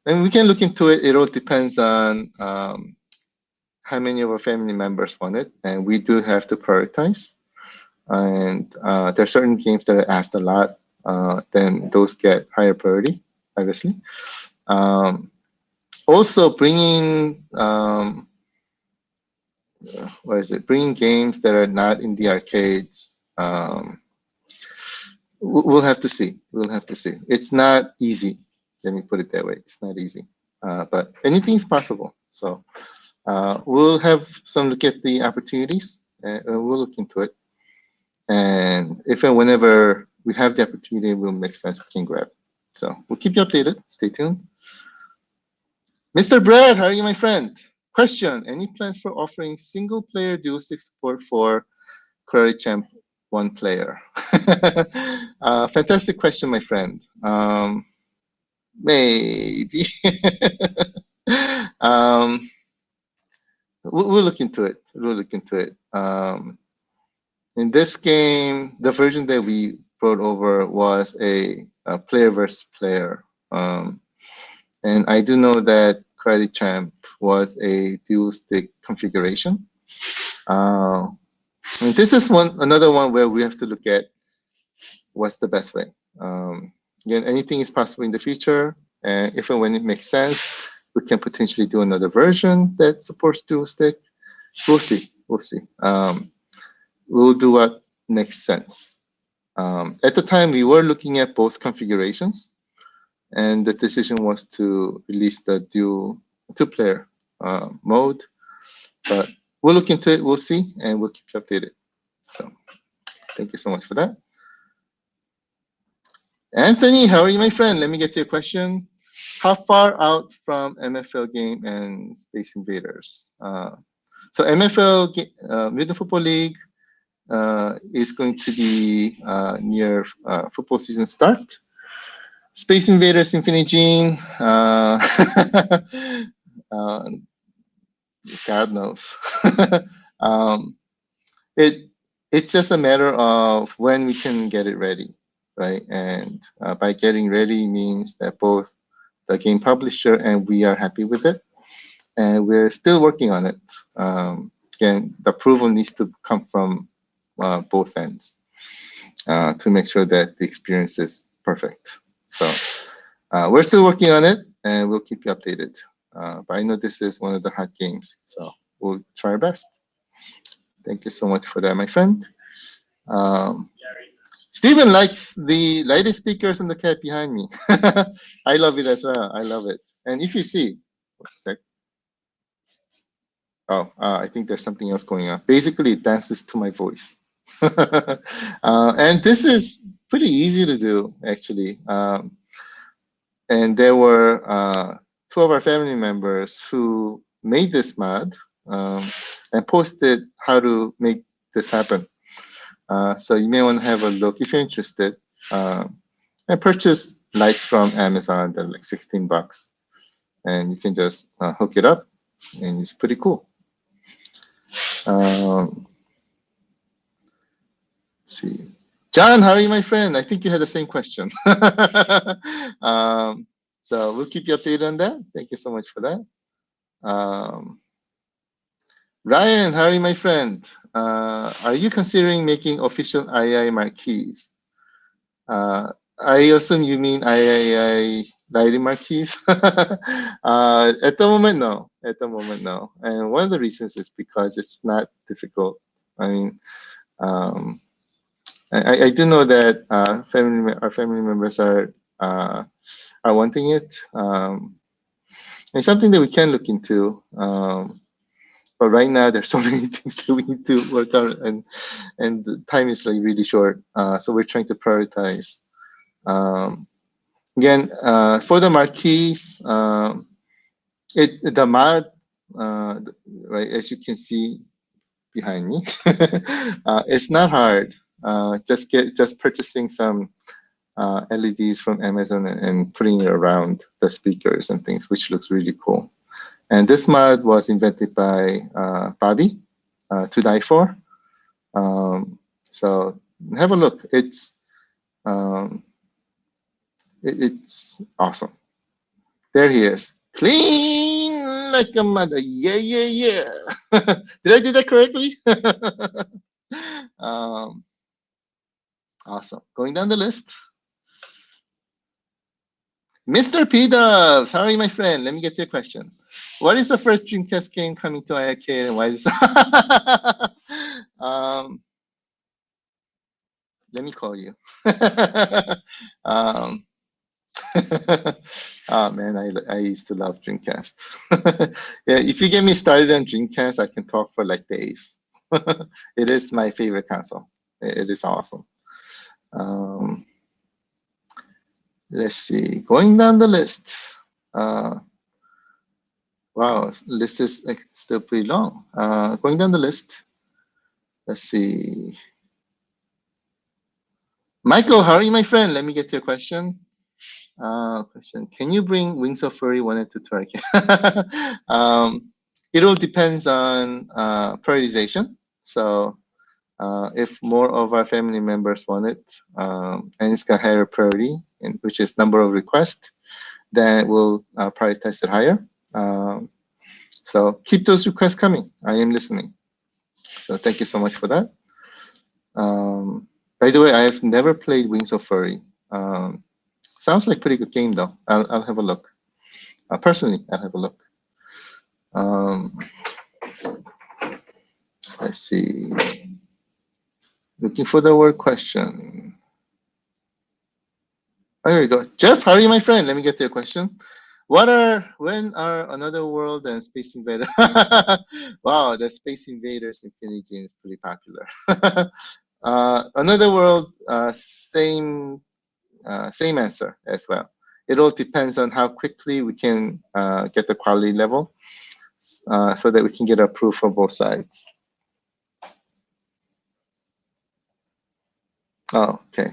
S2: And we can look into it. It all depends on how many of our family members want it, and we do have to prioritize. And there are certain games that are asked a lot, then those get higher priority, obviously. Also, bringing bringing games that are not in the arcades. We'll have to see. We'll have to see. It's not easy. Let me put it that way. It's not easy, but anything is possible. So we'll have some look at the opportunities, and we'll look into it. And if and whenever we have the opportunity, will make sense, we can grab it. So we'll keep you updated. Stay tuned. Mr. Brad, how are you, my friend? Question: any plans for offering single-player dual-stick support for Karate Champ 1 player? Fantastic question, my friend. Maybe. We'll look into it. We'll look into it. In this game, the version that we brought over was a player versus player. And I do know that Karate Champ was a dual stick configuration. And this is another one where we have to look at what's the best way. Again, anything is possible in the future, and if and when it makes sense, we can potentially do another version that supports dual stick. We'll see. We'll see. We'll do what makes sense. At the time, we were looking at both configurations, and the decision was to release the dual two-player mode. But we'll look into it. We'll see, and we'll keep you updated. So, thank you so much for that. Anthony, how are you, my friend? Let me get to your question. How far out from MFL game and Space Invaders? So MFL, Mutant Football League, is going to be near football season start. Space Invaders Infinite Gene, God knows. It's just a matter of when we can get it ready, right? And by getting ready means that both the game publisher and we are happy with it, and we're still working on it. Again, the approval needs to come from both ends to make sure that the experience is perfect. So we're still working on it, and we'll keep you updated. But I know this is one of the hot games, so we'll try our best. Thank you so much for that, my friend. Steven likes the lighted speakers and the cat behind me. I love it as well. I love it. And if you see, one sec. Oh, I think there's something else going on. Basically, it dances to my voice. And this is pretty easy to do, actually. And there were two of our family members who made this mod and posted how to make this happen. So you may want to have a look if you're interested. I purchased lights from Amazon. They're like $16, and you can just hook it up, and it's pretty cool. Let's see, John, how are you, my friend? I think you had the same question. So we'll keep you updated on that. Thank you so much for that. Ryan, how are you, my friend? Are you considering making official II marquees? I assume you mean III lighting marquees. At the moment, no. At the moment, no. And one of the reasons is because it's not difficult. I mean, I do know that our family members are wanting it. It's something that we can look into. But right now, there's so many things that we need to work on, and the time is like really short. So we're trying to prioritize. Again, for the marquees, the mod, right, as you can see behind me, it's not hard. Just purchasing some LEDs from Amazon and putting it around the speakers and things, which looks really cool. And this mod was invented by Bobby, to die for. So have a look. It's awesome. There he is, clean like a mother. Yeah, yeah, yeah. Did I do that correctly? Awesome. Going down the list. Mr. P Dubs, how are you, my friend? Let me get to your question. What is the first Dreamcast game coming to iiRcade, and why is this? Let me call you. Oh man, I used to love Dreamcast. Yeah, if you get me started on Dreamcast, I can talk for like days. It is my favorite console. It is awesome. Let's see, going down the list. Wow, list is like still pretty long. Going down the list. Let's see. Michael, how are you, my friend? Let me get to your question. Can you bring Wings of Fury 1 and 2 to arcade? It all depends on prioritization. So if more of our family members want it, and it's got higher priority, which is number of requests, then we'll prioritize it higher. So keep those requests coming. I am listening. So thank you so much for that. By the way, I have never played Wings of Fury. Sounds like a pretty good game, though. I'll have a look. Personally, I'll have a look. Let's see. Looking for the word question. Oh, here we go. Jeff, how are you, my friend? Let me get to your question. When are Another World and Space Invaders? Wow, the Space Invaders Infinity Gene is pretty popular. Another World, same answer as well. It all depends on how quickly we can get the quality level, so that we can get approved for both sides. Oh, okay.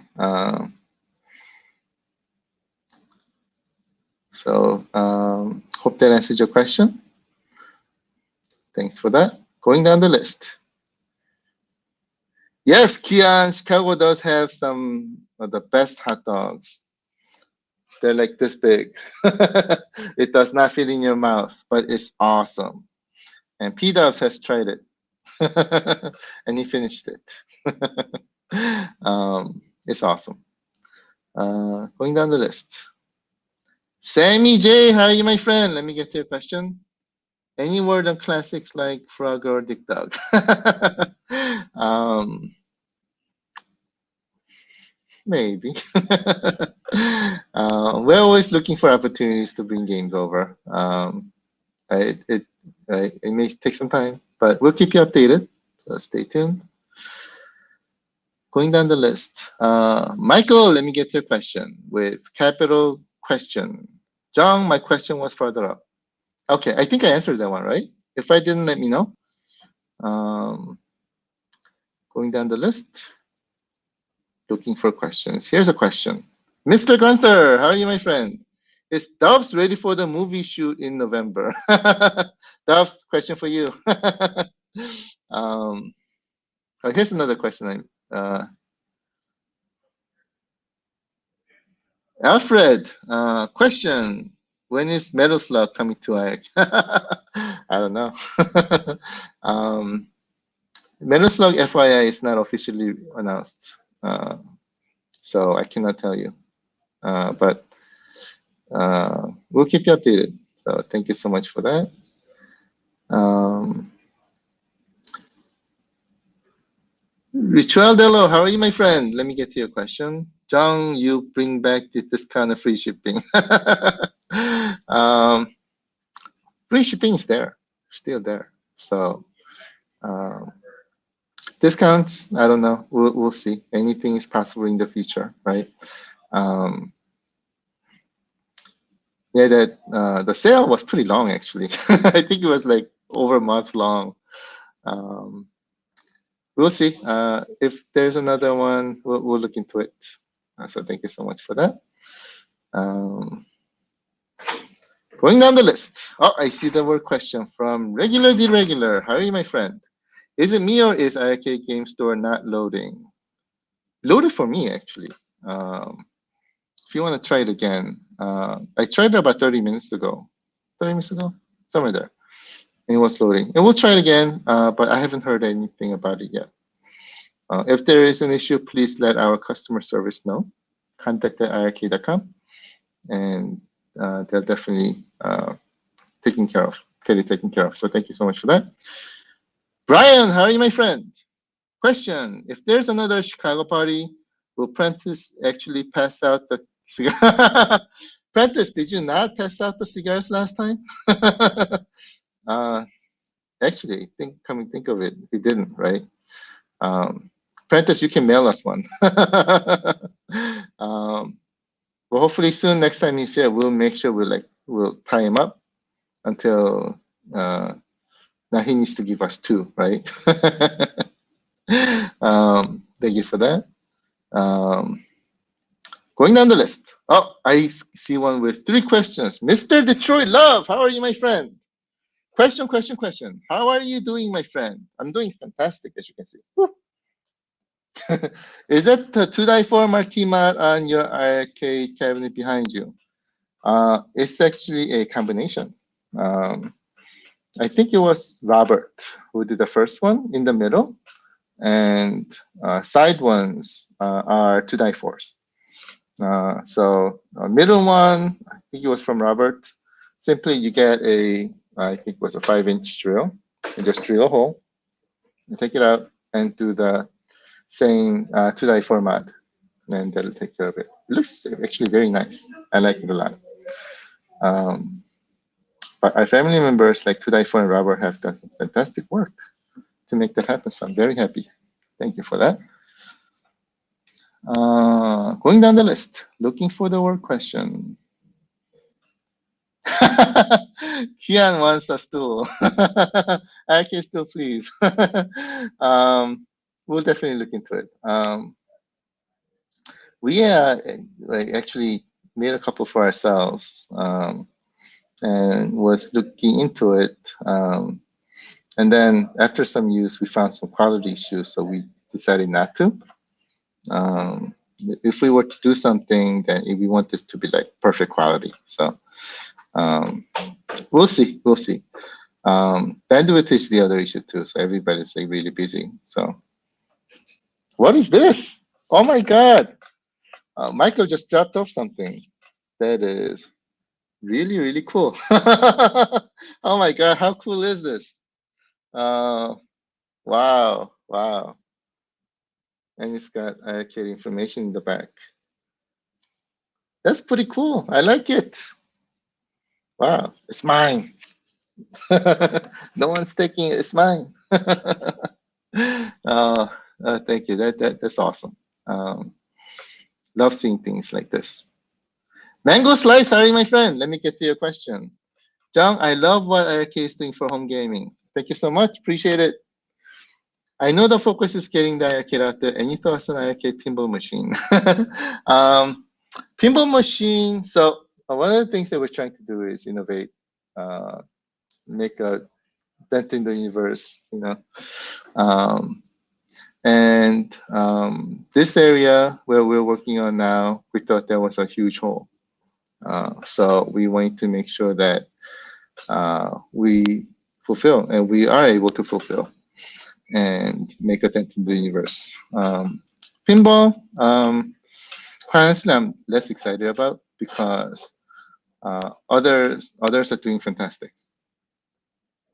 S2: So hope that answers your question. Thanks for that. Going down the list. Yes, Kian, Chicago does have some of the best hot dogs. They're like this big. It does not fit in your mouth, but it's awesome. And P-Dubs has tried it. And he finished it. It's awesome. Going down the list. Sammy J, how are you, my friend? Let me get to your question. Any word on classics like Frog or Dick Dog? Maybe. We're always looking for opportunities to bring games over. It may take some time, but we'll keep you updated. So stay tuned. Going down the list. Michael, let me get to your question with capital question. Jong, my question was further up. Okay, I think I answered that one, right? If I didn't, let me know. Going down the list. Looking for questions. Here's a question. Mr. Gunther, how are you, my friend? Is Dobbs ready for the movie shoot in November? Dobbs, question for you. Oh, here's another question. Alfred, question. When is Metal Slug coming to IRC? I don't know. Metal Slug FYI is not officially announced, so I cannot tell you. But we'll keep you updated. So thank you so much for that. Ritual Dello, how are you, my friend? Let me get to your question. Jong, you bring back this kind of free shipping. Free shipping is there, still there. So discounts, I don't know. We'll see. Anything is possible in the future, right? Yeah, the sale was pretty long actually. I think it was like over a month long. We'll see. If there's another one, we'll look into it. So thank you so much for that. Going down the list. Oh, I see the word question from Regular Deregular. How are you, my friend? Is it me or is iiRcade Game Store not loading? Loaded for me, actually. If you want to try it again, I tried it about 30 minutes ago. 30 minutes ago? Somewhere there. And it was loading. And we'll try it again, but I haven't heard anything about it yet. If there is an issue, please let our customer service know. Contact at iiRcade.com, and they'll definitely get it taken care of. So thank you so much for that. Brian, how are you, my friend? Question: if there's another Chicago party, will Prentice actually pass out the cigar? Prentice, did you not pass out the cigars last time? Actually, think of it, he didn't, right? Prentice, you can mail us one. Well, hopefully soon, next time he's here, we'll make sure we'll tie him up until now he needs to give us two, right? Thank you for that. Going down the list. Oh, I see one with 3 questions. Mr. Detroit Love, how are you, my friend? Question. How are you doing, my friend? I'm doing fantastic, as you can see. Is that the 2x4 marquee mat on your iiRcade cabinet behind you? It's actually a combination. I think it was Robert who did the first one in the middle, and side ones are 2x4s. So middle one, I think it was from Robert. Simply, you get I think it was a 5-inch drill. You just drill a hole, you take it out, and do the same 2x4 mat, and that'll take care of it. It looks actually very nice. I like it a lot. But our family members like 2x4 and Robert have done some fantastic work to make that happen. So I'm very happy. Thank you for that. Going down the list, looking for the word question. Kian wants a stool. iiRcade stool, please. We'll definitely look into it. We actually made a couple for ourselves and was looking into it. And then after some use, we found some quality issues, so we decided not to. If we were to do something, then we want this to be like perfect quality. So we'll see. Bandwidth is the other issue too. So everybody's like really busy. So what is this? Oh my God. Michael just dropped off something. That is really, really cool. Oh my God, how cool is this? Wow. And it's got iiRcade information in the back. That's pretty cool. I like it. Wow, it's mine. No one's taking it, it's mine. Thank you. That's awesome. Love seeing things like this. Mango Slice, how are you, my friend? Let me get to your question. Jong, I love what iiRcade is doing for home gaming. Thank you so much. Appreciate it. I know the focus is getting the iiRcade out there. Any thoughts on iiRcade pinball machine? Pinball machine. So one of the things that we're trying to do is innovate, make a dent in the universe. And this area where we're working on now, we thought there was a huge hole. So we want to make sure that we fulfill, and we are able to fulfill and make a dent in the universe. Pinball, honestly, I'm less excited about because others are doing fantastic.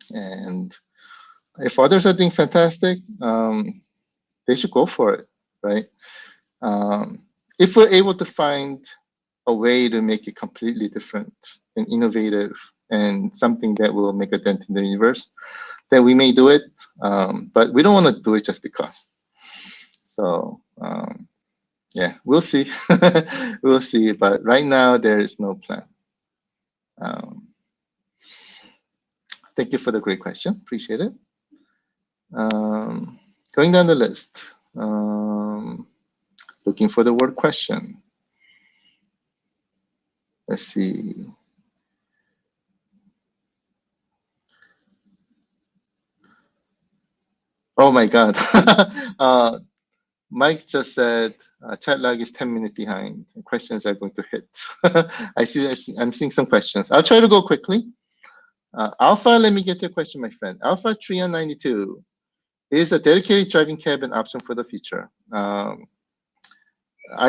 S2: And if others are doing fantastic, they should go for it, right? If we're able to find a way to make it completely different and innovative and something that will make a dent in the universe, then we may do it. But we don't want to do it just because. So yeah, we'll see. We'll see. But right now, there is no plan. Thank you for the great question. Appreciate it. Going down the list. Looking for the word question. Let's see. Oh my God. Mike just said chat lag is 10 minutes behind. Questions are going to hit. I'm seeing some questions. I'll try to go quickly. Alpha, let me get to your question, my friend. Alpha 392 is a dedicated driving cabin option for the future. I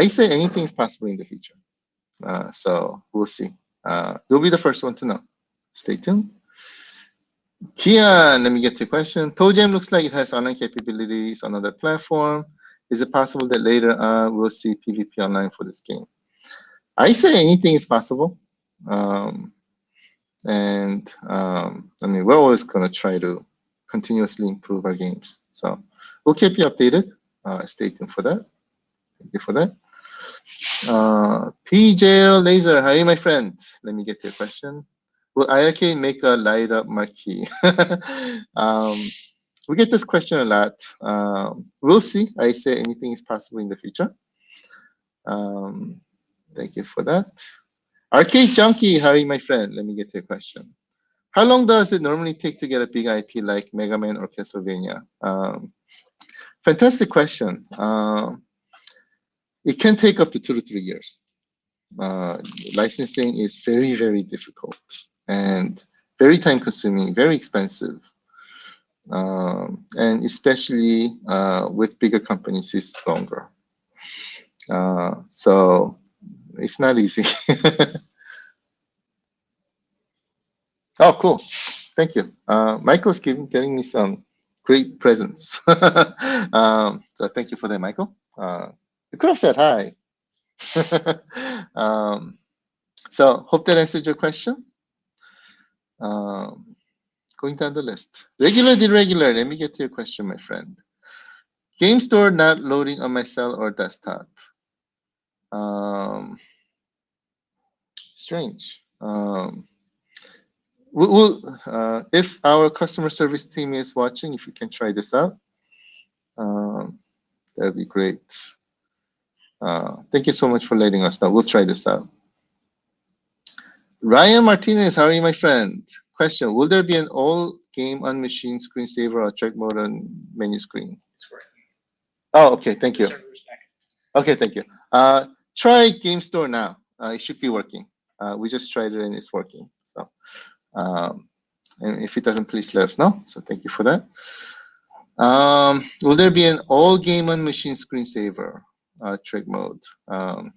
S2: say anything is possible in the future. So we'll see. You'll be the first one to know. Stay tuned. Kian, let me get to your question. ToeJam looks like it has online capabilities on other platform. Is it possible that later on we'll see PvP online for this game? I say anything is possible. I mean, we're always going to try to continuously improve our games. So we'll keep you updated. Stay tuned for that. Thank you for that. PJ Laser, hi, my friend. Let me get to your question. Will iiRcade make a light up marquee? We get this question a lot. We'll see. I say anything is possible in the future. Thank you for that. Arcade Junkie, how are you, my friend? Let me get to your question. How long does it normally take to get a big IP like Mega Man or Castlevania? Fantastic question. It can take up to 2 to 3 years. Licensing is very, very difficult and very time consuming, very expensive. And especially with bigger companies, it's longer. So it's not easy. Oh, cool. Thank you. Michael's getting me some great presents. So thank you for that, Michael. You could have said hi. So hope that answered your question. Going down the list. Regular, irregular. Let me get to your question, my friend. Game store not loading on my cell or desktop. Strange. If our customer service team is watching, if you can try this out, that'd be great. Thank you so much for letting us know. We'll try this out. Ryan Martinez, how are you, my friend? Question, will there be an all game on machine screensaver or track mode on menu screen?
S5: It's working.
S2: Oh, okay, thank you.
S5: Server's back.
S2: Okay, thank you. Try Game Store now. It should be working. We just tried it and it's working. So, and if it doesn't, please let us know. So thank you for that. Will there be an all game on machine screensaver trick mode? I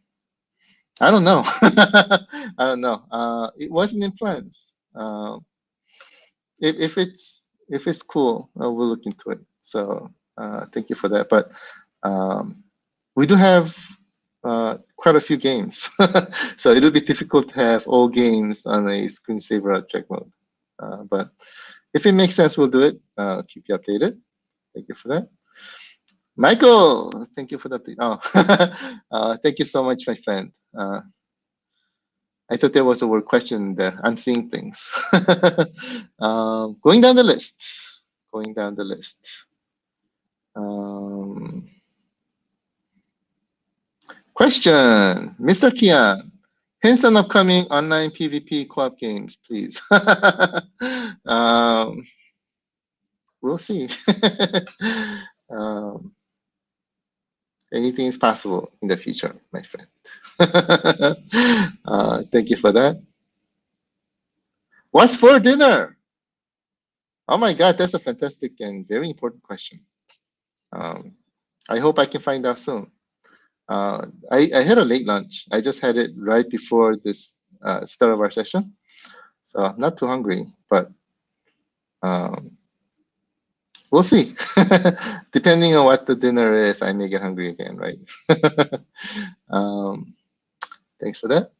S2: don't know. I don't know. It wasn't in plans. If it's cool, we'll look into it. So thank you for that. But we do have quite a few games, so it'll be difficult to have all games on a screensaver track mode. But if it makes sense, we'll do it. Keep you updated. Thank you for that. Michael, thank you for that. Oh, thank you so much, my friend. I thought there was a word question there. I'm seeing things. Going down the list. Going down the list. Question, Mr. Kian. Hints on upcoming online PvP co-op games, please. We'll see. um, anything is possible in the future, my friend. Thank you for that. What's for dinner? Oh my God, that's a fantastic and very important question. I hope I can find out soon. I had a late lunch. I just had it right before this start of our session. So I'm not too hungry, but we'll see. Depending on what the dinner is, I may get hungry again, right? Thanks for that.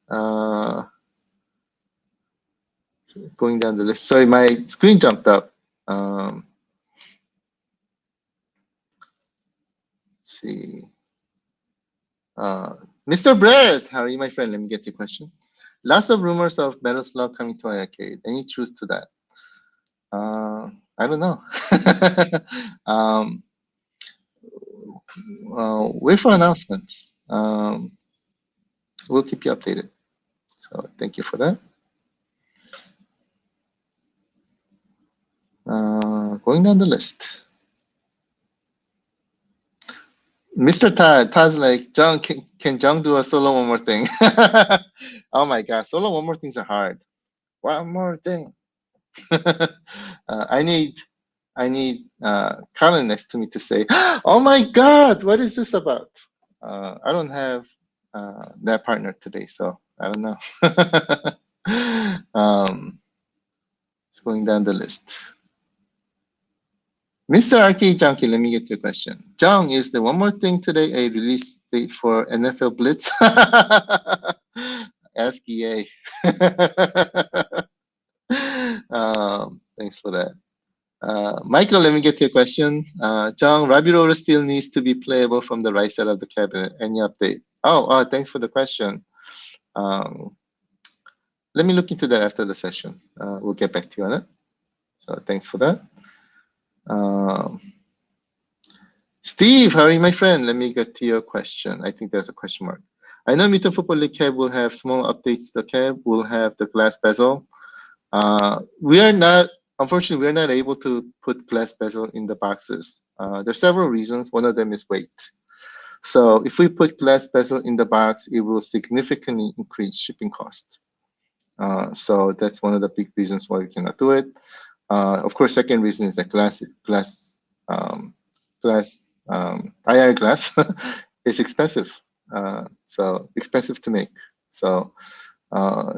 S2: Going down the list. Sorry, my screen jumped up. Let's see. Mr. Brett, how are you, my friend? Let me get your question. Lots of rumors of Metal Slug coming to iiRcade. Any truth to that? I don't know. Wait for announcements. We'll keep you updated. So thank you for that. Going down the list. Mr. Todd's like, Jong, can Jong do a solo one more thing? Oh my God, solo one more things are hard. One more thing. I need Colin next to me to say, oh my God, what is this about? I don't have that partner today, so I don't know. It's going down the list. Mr. Arcade Junkie, let me get your question. Jong, is the one more thing today a release date for NFL Blitz? Ask EA. Thanks for that. Michael, let me get your question. Jong, Rabbit Roller still needs to be playable from the right side of the cabinet. Any update? Oh, thanks for the question. Let me look into that after the session. We'll get back to you on it. So thanks for that. Steve, how are you, my friend? Let me get to your question. I think there's a question mark. I know Mutant Football League cab will have small updates. The cab will have the glass bezel. Unfortunately, we are not able to put glass bezel in the boxes. There's several reasons. One of them is weight. So if we put glass bezel in the box, it will significantly increase shipping cost. So that's one of the big reasons why we cannot do it. Of course, second reason is that IR glass is expensive. So expensive to make. So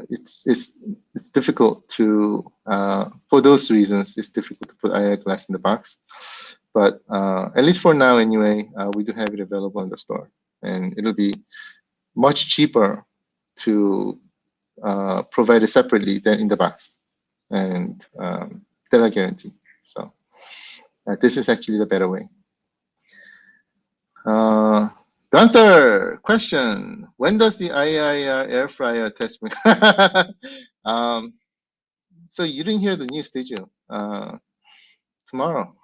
S2: it's difficult to for those reasons. It's difficult to put IR glass in the box. But at least for now, anyway, we do have it available in the store, and it'll be much cheaper to provide it separately than in the box, and that I guarantee. So this is actually the better way. Gunther, question: when does the IIR air fryer test me? So you didn't hear the news, did you? Tomorrow.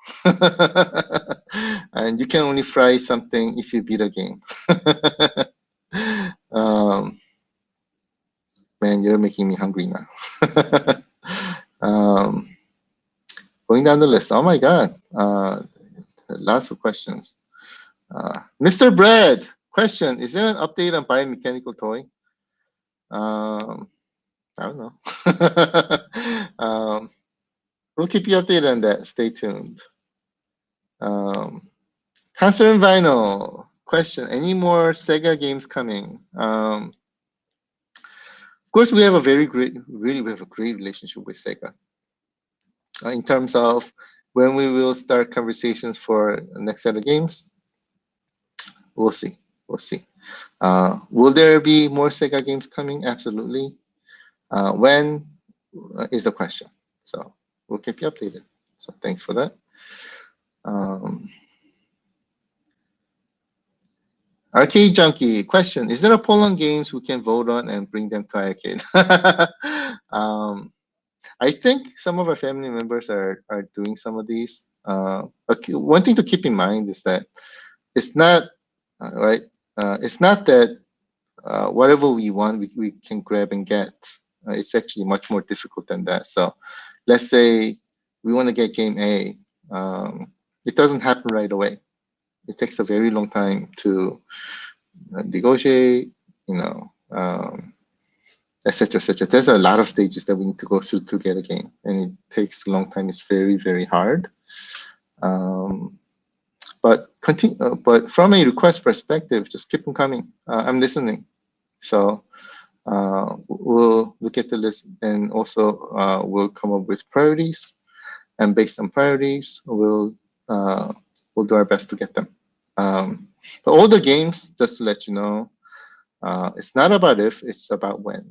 S2: And you can only fry something if you beat a game. Man, you're making me hungry now. Going down the list. Oh my God. Lots of questions. Mr. Brad, question: is there an update on biomechanical toy? I don't know. We'll keep you updated on that. Stay tuned. Cancer and Vinyl, question: any more Sega games coming? Of course, we have a great relationship with Sega. In terms of when we will start conversations for the next set of games, we'll see. We'll see. Will there be more Sega games coming? Absolutely. When is the question. So we'll keep you updated. So thanks for that. Arcade Junkie, question: is there a poll on games we can vote on and bring them to iiRcade? I think some of our family members are doing some of these. One thing to keep in mind is that it's not right. It's not that whatever we want we can grab and get. It's actually much more difficult than that. So let's say we want to get game A. It doesn't happen right away. It takes a very long time to negotiate, etc., etc. There's a lot of stages that we need to go through to get a game, and it takes a long time. It's very, very hard. But continue. But from a request perspective, just keep them coming. I'm listening. So we'll look at the list, and also we'll come up with priorities, and based on priorities, we'll do our best to get them. But all the games, just to let you know, it's not about if, it's about when.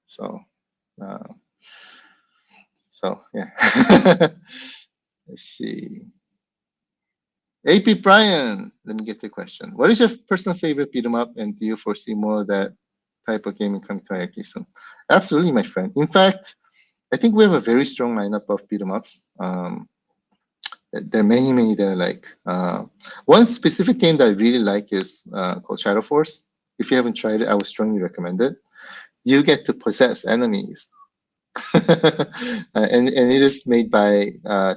S2: So yeah. Let's see. AP Brian, let me get the question. What is your personal favorite beat 'em up, and do you foresee more of that type of gaming coming to iiRcade soon? Absolutely, my friend. In fact, I think we have a very strong lineup of beat 'em ups. There are many, many that I like. One specific game that I really like is called Shadow Force. If you haven't tried it, I would strongly recommend it. You get to possess enemies. and it is made by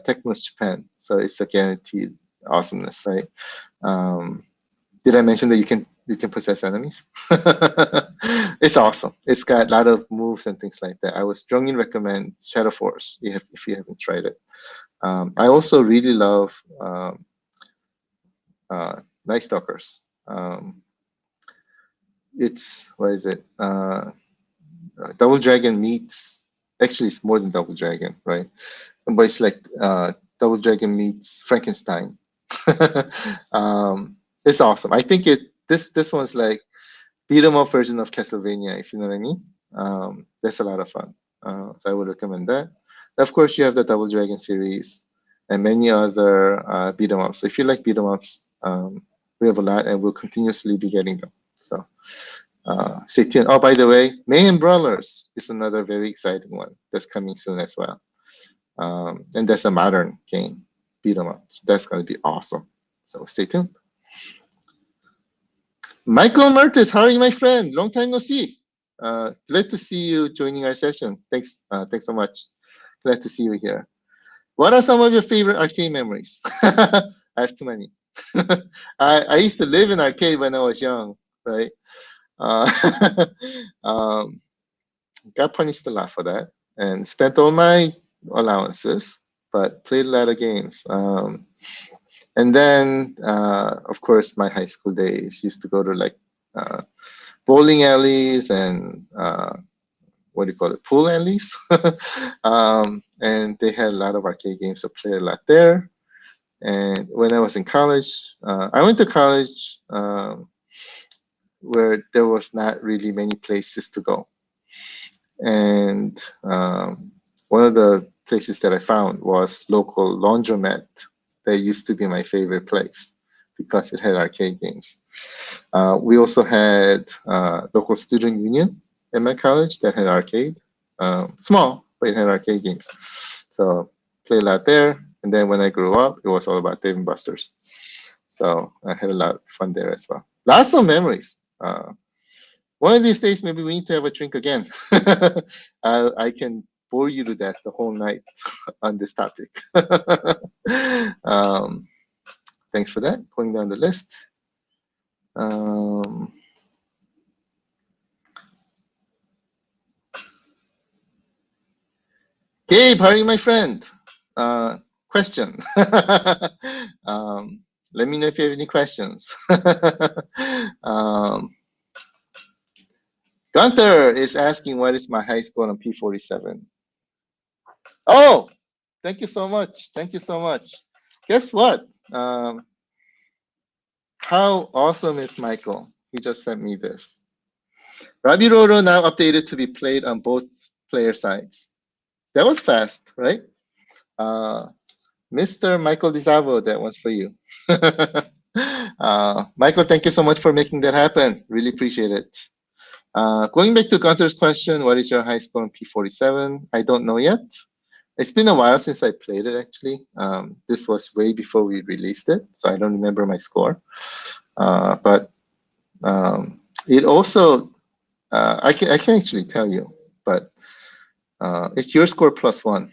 S2: Technos Japan, so it's a guaranteed awesomeness, right? Did I mention that you can possess enemies? It's awesome. It's got a lot of moves and things like that. I would strongly recommend Shadow Force if you haven't tried it. I also really love Night Stalkers. It's, what is it? Double Dragon meets, actually it's more than Double Dragon, right? But it's like Double Dragon meets Frankenstein. It's awesome. I think this one's like beat 'em up version of Castlevania, if you know what I mean. That's a lot of fun. So I would recommend that. Of course, you have the Double Dragon series and many other beat 'em ups. So if you like beat 'em ups, we have a lot, and we'll continuously be getting them. So stay tuned. Oh, by the way, Mayhem Brawlers is another very exciting one that's coming soon as well. And that's a modern game, beat 'em up. So that's going to be awesome. So stay tuned. Michael Mertes, how are you, my friend? Long time no see. Glad to see you joining our session. Thanks so much. Glad to see you here. What are some of your favorite arcade memories? I have too many. I used to live in arcade when I was young, right? Got punished a lot for that, and spent all my allowances, but played a lot of games. And then, of course, my high school days used to go to like bowling alleys and what do you call it, pool alleys. And they had a lot of arcade games, so played a lot there. And when I was in college, I went to college where there was not really many places to go. And one of the places that I found was local laundromat. That used to be my favorite place because it had arcade games. We also had local student union in my college that had arcade. Small, but it had arcade games. So played a lot there. And then when I grew up, it was all about Dave & Buster's. So I had a lot of fun there as well. Lots of memories. One of these days, maybe we need to have a drink again. I can bore you to death the whole night on this topic. Thanks for that, putting down the list. Gabe, how are you, my friend? Question. Let me know if you have any questions. Gunther is asking, what is my high score on P47? Oh, thank you so much. Thank you so much. Guess what? How awesome is Michael? He just sent me this. Rabi Roro now updated to be played on both player sides. That was fast, right? Mr. Michael DiZavo, that was for you. Michael, thank you so much for making that happen. Really appreciate it. Going back to Gunther's question, what is your high score on P47? I don't know yet. It's been a while since I played it, actually. This was way before we released it, so I don't remember my score. But it also, I can actually tell you, but it's your score +1.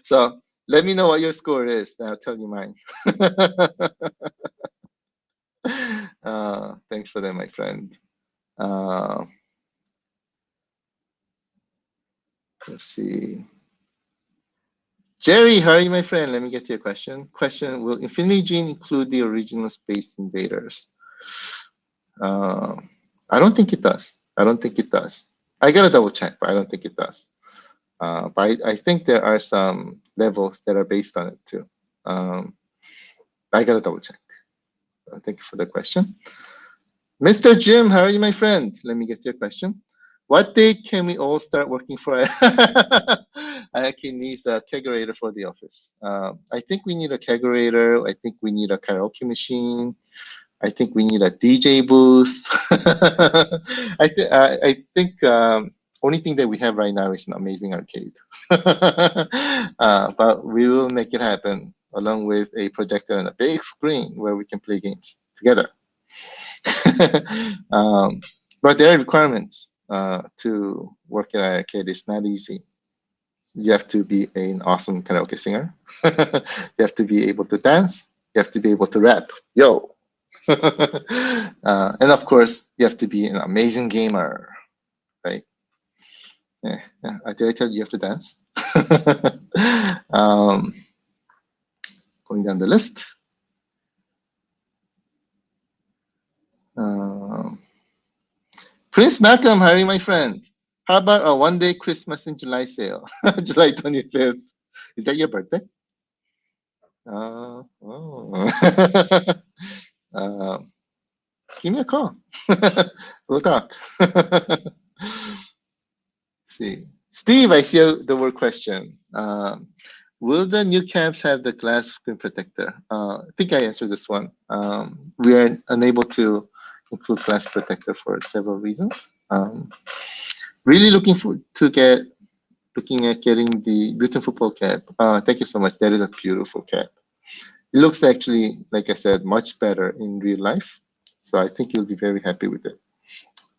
S2: So let me know what your score is, and I'll tell you mine. Thanks for that, my friend. Let's see. Jerry, how are you, my friend? Let me get to your question. Question, will Infinity Gene include the original Space Invaders? I don't think it does. I don't think it does. I gotta double check, but I don't think it does. But I think there are some levels that are based on it too. I gotta double check. Thank you for the question. Mr. Jim, how are you, my friend? Let me get to your question. What date can we all start working for? iiRcade needs a kegerator for the office. I think we need a kegerator. I think we need a karaoke machine. I think we need a DJ booth. I think only thing that we have right now is an amazing arcade. But we will make it happen along with a projector and a big screen where we can play games together. But there are requirements to work at iiRcade. It's not easy. You have to be an awesome karaoke singer. You have to be able to dance. You have to be able to rap. Yo. And of course, you have to be an amazing gamer, right? Yeah. Did I tell you have to dance? Going down the list. Prince Malcolm, how are you, my friend? How about a one-day Christmas in July sale? July 25th. Is that your birthday? Oh. Give me a call. We'll talk. See. Steve, I see the word question. Will the new cabs have the glass screen protector? I think I answered this one. We are unable to include glass protector for several reasons. Really looking at getting the Mutant Football cap. Thank you so much. That is a beautiful cap. It looks actually, like I said, much better in real life. So I think you'll be very happy with it.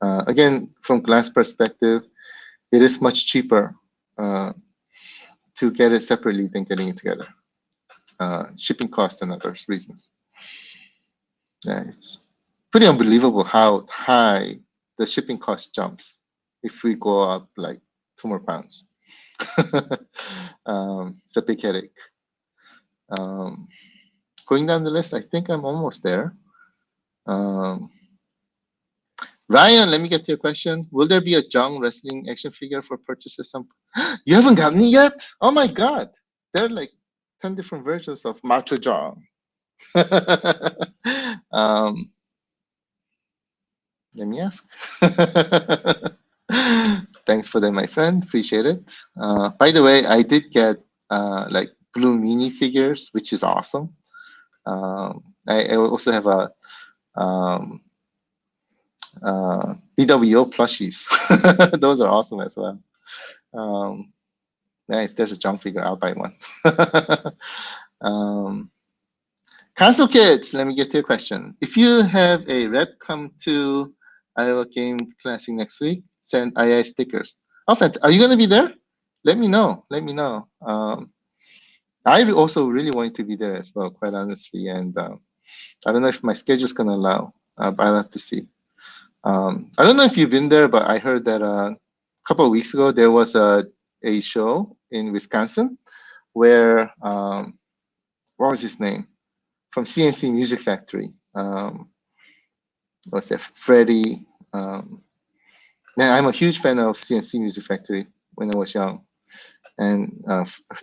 S2: Again, from glass perspective, it is much cheaper to get it separately than getting it together. Shipping costs and other reasons. Yeah, it's pretty unbelievable how high the shipping cost jumps if we go up like 2 more pounds. It's a big headache. Going down the list, I think I'm almost there. Ryan, let me get to your question. Will there be a Jong wrestling action figure for purchase at some? You haven't gotten it yet? Oh my God. There are like 10 different versions of Macho Jong. Let me ask. Thanks for that, my friend. Appreciate it. By the way, I did get like blue mini figures, which is awesome. I also have a BWO plushies. Those are awesome as well. Yeah, if there's a junk figure, I'll buy one. Console Kids, let me get to your question. If you have a rep come to Iowa Game Classic next week, send II stickers. Oh, are you going to be there? Let me know. Let me know. I also really want to be there as well, quite honestly. And I don't know if my schedule is going to allow, but I'll have to see. I don't know if you've been there, but I heard that a couple of weeks ago there was a show in Wisconsin where what was his name from CNC Music Factory? What's that? Freddie. Man, I'm a huge fan of CNC Music Factory when I was young, and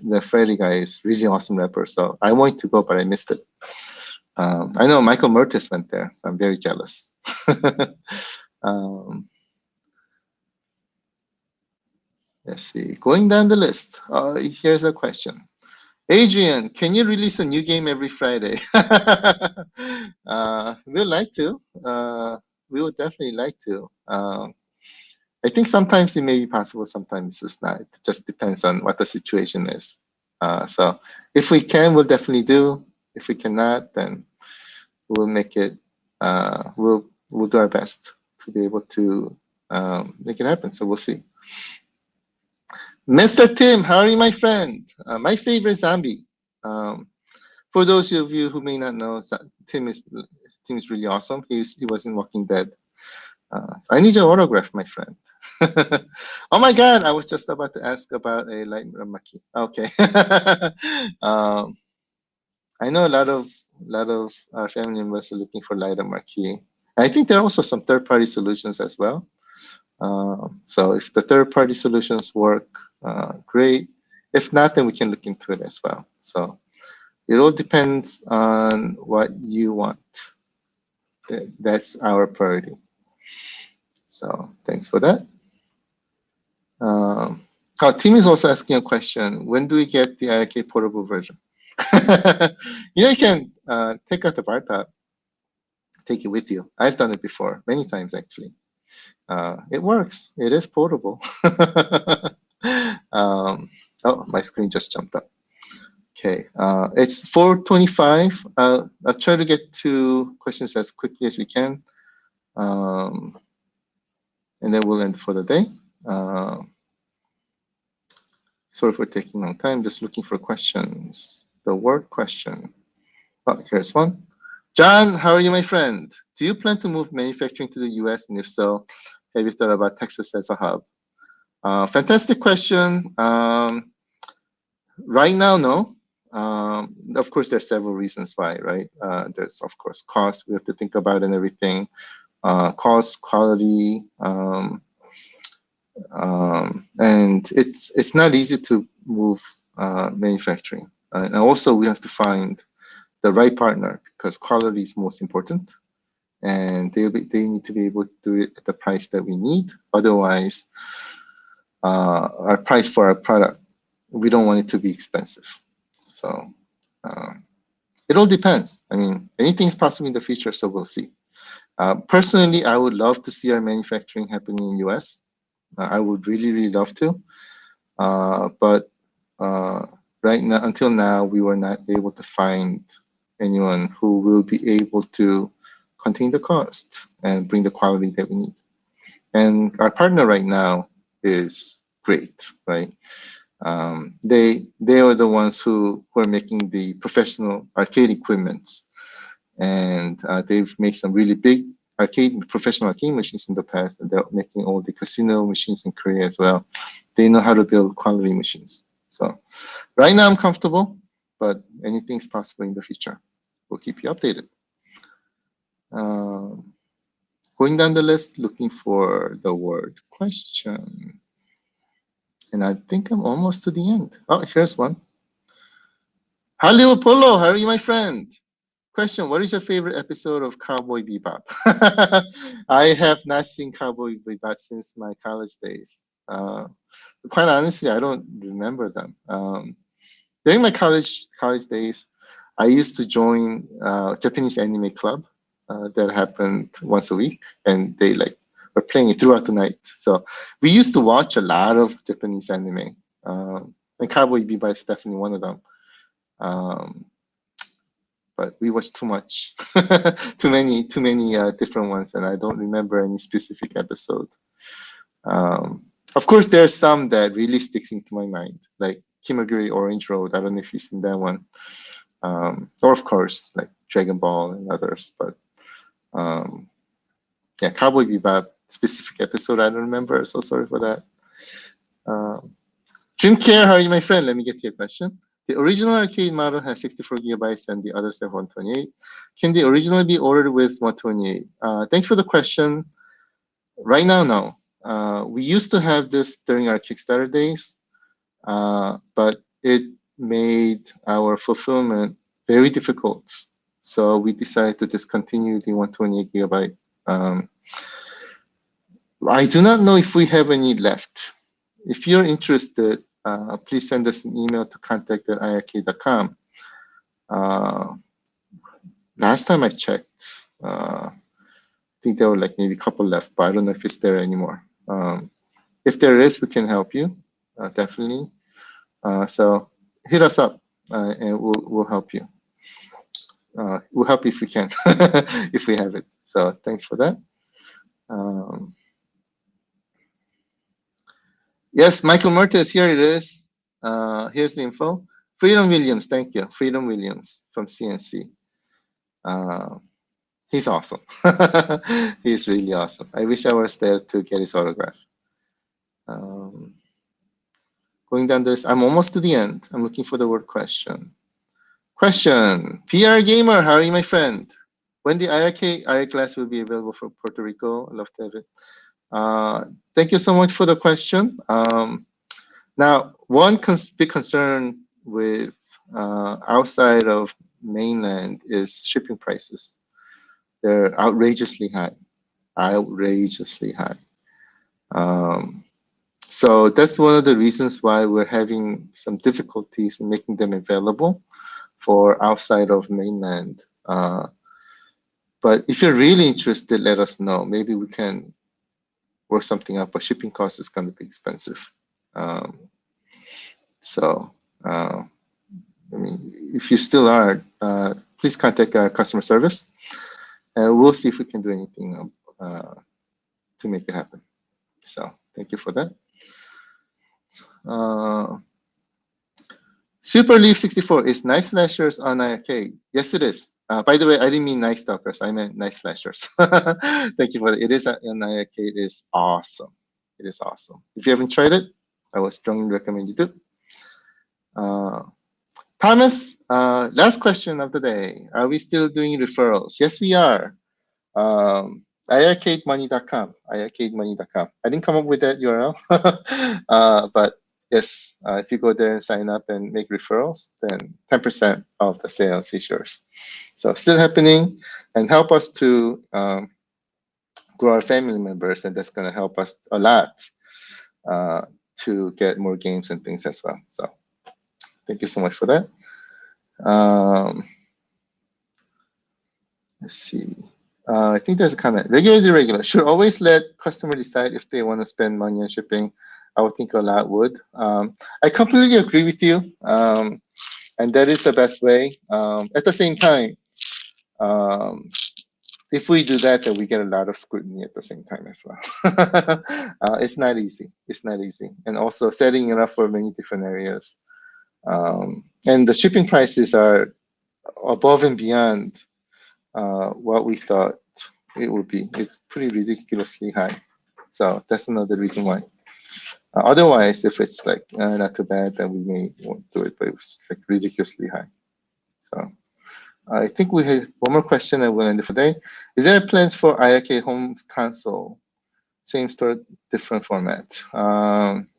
S2: the Freddie guy is really awesome rapper. So I wanted to go, but I missed it. I know Michael Mertes went there, so I'm very jealous. Let's see. Going down the list, here's a question. Adrian, can you release a new game every Friday? We'd like to. would definitely like to. I think sometimes it may be possible, sometimes it's not. It just depends on what the situation is. So if we can, we'll definitely do. If we cannot, then we'll make it. We'll do our best to be able to make it happen. So we'll see. Mr. Tim, how are you, my friend? My favorite zombie. For those of you who may not know, Tim is really awesome. He was in Walking Dead. I need your autograph, my friend. Oh my God! I was just about to ask about a light Ramaki. Okay. I know a lot of our family members are looking for light marquee. I think there are also some third-party solutions as well. So if the third-party solutions work, great. If not, then we can look into it as well. So it all depends on what you want. That's our priority. So thanks for that. Tim is also asking a question. When do we get the iiRcade portable version? You can take out the bar top, take it with you. I've done it before, many times actually. It works. It is portable. Oh, my screen just jumped up. Okay, it's 4:25. I'll try to get to questions as quickly as we can, and then we'll end for the day. Sorry for taking a long time. Just looking for questions. The word question. Oh, here's one. John, how are you, my friend? Do you plan to move manufacturing to the US? And if so, have you thought about Texas as a hub? Fantastic question. Right now, no. Of course, there's several reasons why, right? There's, of course, cost we have to think about and everything. Cost, quality, and it's not easy to move manufacturing. And also, we have to find the right partner because quality is most important, and they need to be able to do it at the price that we need. Otherwise, our price for our product, we don't want it to be expensive. So it all depends. I mean, anything's possible in the future, so we'll see. Personally, I would love to see our manufacturing happening in US. I would really, really love to. But right now, until now, we were not able to find anyone who will be able to contain the cost and bring the quality that we need. And our partner right now is great, right? They are the ones who are making the professional arcade equipments, and they've made some really big professional arcade machines in the past, and they're making all the casino machines in Korea as well. They know how to build quality machines. So right now I'm comfortable, but anything's possible in the future. We'll keep you updated. Going down the list, looking for the word question. And I think I'm almost to the end. Oh, here's one. Hello, Polo. How are you, my friend? Question, what is your favorite episode of Cowboy Bebop? I have not seen Cowboy Bebop since my college days. Quite honestly, I don't remember them. During my college days, I used to join Japanese anime club that happened once a week, and they were playing it throughout the night. So we used to watch a lot of Japanese anime, and Cowboy Bebop is definitely one of them. But we watched too much, too many different ones, and I don't remember any specific episode. Of course, there are some that really sticks into my mind, like Kimagure Orange Road. I don't know if you've seen that one, or of course like Dragon Ball and others. But yeah, Cowboy Bebop specific episode I don't remember. So sorry for that. Dream Care, how are you, my friend? Let me get to your question. The original arcade model has 64 gigabytes and the others have 128. Can the original be ordered with 128? Thanks for the question. Right now, no. We used to have this during our Kickstarter days, but it made our fulfillment very difficult. So we decided to discontinue the 128 gigabyte. I do not know if we have any left. If you're interested, please send us an email to contact@iiRcade.com. Last time I checked, think there were like maybe a couple left, but I don't know if it's there anymore. If there is, we can help you, definitely. So hit us up, and we'll help you. We'll help you if we can, if we have it. So thanks for that. Yes, Michael Mertes, here it is. Here's the info. Freedom Williams, thank you. Freedom Williams from CNC. He's awesome. He's really awesome. I wish I was there to get his autograph. Going down this, I'm almost to the end. I'm looking for the word question. Question, PR Gamer, how are you, my friend? When the iiRcade class will be available for Puerto Rico? I'd love to have it. Thank you so much for the question. Now, one big concern with outside of mainland is shipping prices. They're outrageously high, outrageously high. So that's one of the reasons why we're having some difficulties in making them available for outside of mainland. But if you're really interested, let us know. Maybe we can work something out, but shipping cost is going to be expensive. I mean, if you still are, please contact our customer service, and we'll see if we can do anything to make it happen. So thank you for that. Super Leaf 64 is Night Slashers on iiRcade. Yes, it is. By the way, I didn't mean Night Stalkers. I meant Night Slashers. Thank you for that. It is on iiRcade. It is awesome. It is awesome. If you haven't tried it, I would strongly recommend you do. Thomas, last question of the day. Are we still doing referrals? Yes, we are. iiRcademoney.com. iiRcademoney.com. I didn't come up with that URL, but yes, if you go there and sign up and make referrals, then 10% of the sales is yours. So still happening, and help us to grow our family members, and that's going to help us a lot to get more games and things as well. So thank you so much for that. Let's see. I think there's a comment. Regular to regular. Should always let customer decide if they want to spend money on shipping. I would think a lot would. I completely agree with you. And that is the best way. At the same time, if we do that, then we get a lot of scrutiny at the same time as well. It's not easy. It's not easy. And also setting it up for many different areas. And the shipping prices are above and beyond what we thought it would be. It's pretty ridiculously high. So that's another reason why. Otherwise, if it's like not too bad, then we may won't do it, but it was like ridiculously high. So I think we have one more question and we'll end it for today. Is there plans for iiRcade home console? Same store, different format.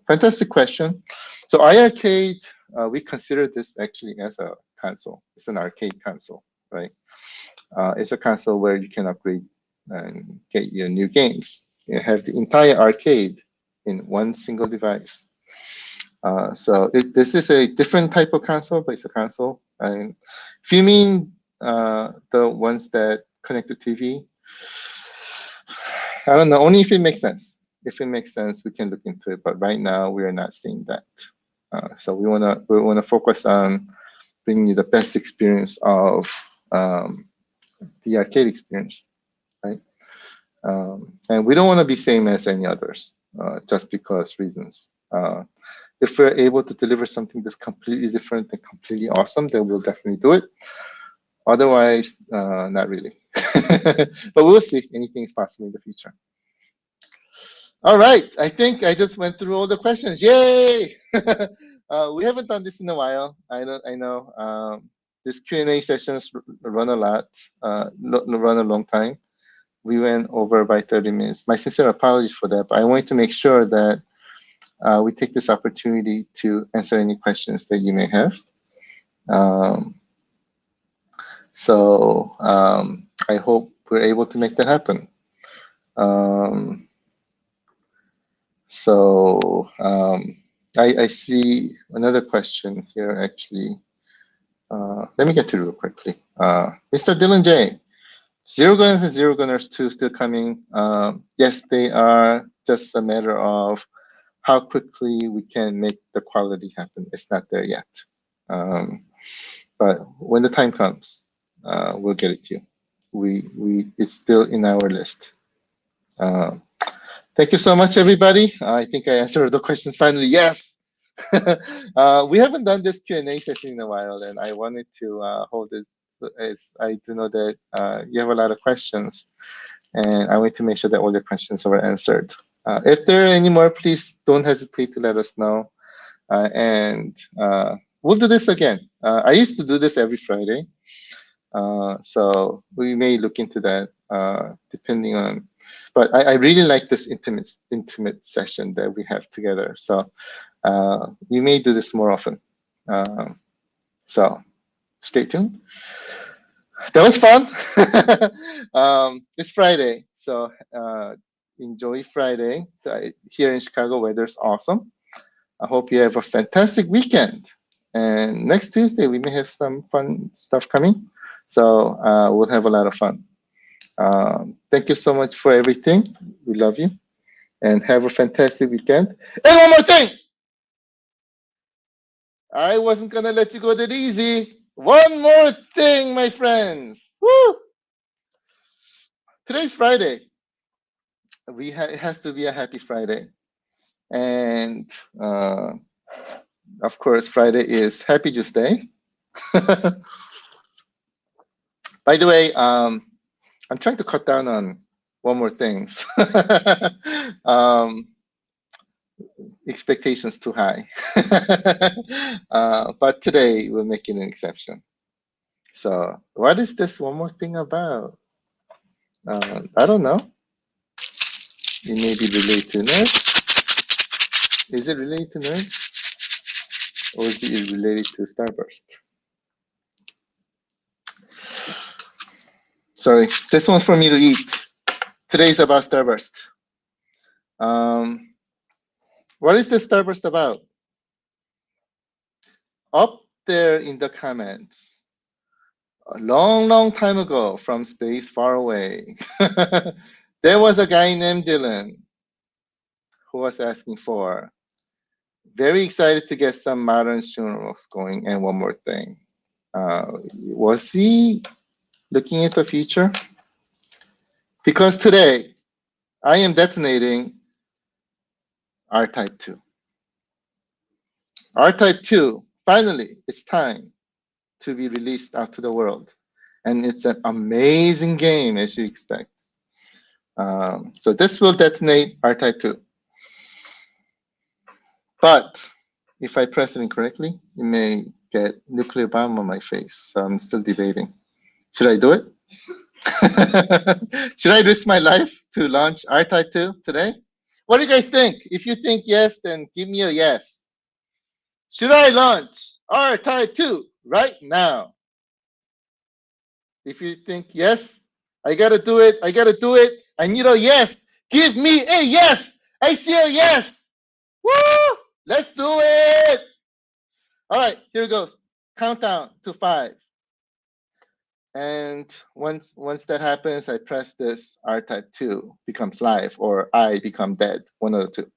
S2: Fantastic question. So iiRcade, we consider this actually as a console. It's an arcade console, right? It's a console where you can upgrade and get your new games. You have the entire arcade in one single device. So this is a different type of console, but it's a console. And if you mean the ones that connect to TV, I don't know, only if it makes sense. If it makes sense, we can look into it. But right now, we are not seeing that. So we wanna focus on bringing you the best experience of the arcade experience, right? And we don't want to be same as any others, just because reasons. If we're able to deliver something that's completely different and completely awesome, then we'll definitely do it. Otherwise, not really. But we'll see. Anything is possible in the future. All right. I think I just went through all the questions. Yay! We haven't done this in a while. I know. This Q&A sessions run a lot, run a long time. We went over by 30 minutes. My sincere apologies for that, but I wanted to make sure that we take this opportunity to answer any questions that you may have. I hope we're able to make that happen. I see another question here, actually. Let me get to it real quickly. Mr. Dylan J. Zero gunners and zero gunners 2 still coming. Yes, they are just a matter of how quickly we can make the quality happen. It's not there yet. But when the time comes, we'll get it to you. It's still in our list. Thank you so much, everybody. I think I answered the questions finally. Yes. We haven't done this Q&A session in a while, and I wanted to hold it as I do know that you have a lot of questions, and I want to make sure that all your questions were answered. If there are any more, please don't hesitate to let us know. And we'll do this again. I used to do this every Friday. So we may look into that depending on, but I really like this intimate session that we have together. So we may do this more often. So stay tuned. That was fun. It's Friday, so enjoy Friday. Here in Chicago, weather's awesome. I hope you have a fantastic weekend. And next Tuesday, we may have some fun stuff coming. So we'll have a lot of fun. Thank you so much for everything. We love you. And have a fantastic weekend. And one more thing. I wasn't going to let you go that easy. One more thing, my friends. Woo! Today's Friday. It has to be a happy Friday. And of course, Friday is Happy Juice Day. By the way, I'm trying to cut down on one more things. Expectations too high. But today we're making an exception. So what is this one more thing about? I don't know. It may be related to nerds. Is it related to nerds? Or is it related to Starburst? Sorry, this one's for me to eat. Today's about Starburst. What is this Starburst about? Up there in the comments, a long time ago from space far away, there was a guy named Dylan who was asking for, very excited to get some modern funerals going, and one more thing. Was he looking at the future? Because today, I am detonating R-Type 2. R-Type 2, finally, it's time to be released out to the world. And it's an amazing game, as you expect. So this will detonate R-Type 2. But if I press it incorrectly, it may get nuclear bomb on my face. So I'm still debating. Should I do it? Should I risk my life to launch R-Type 2 today? What do you guys think? If you think yes, then give me a yes. Should I launch R-Type 2 right now? If you think yes, I gotta do it. I gotta do it. I need a yes. Give me a yes. I see a yes. Woo! Let's do it. All right, here it goes. Countdown to 5. And once that happens, I press this, R-Type 2 becomes live, or I become dead, one of the two.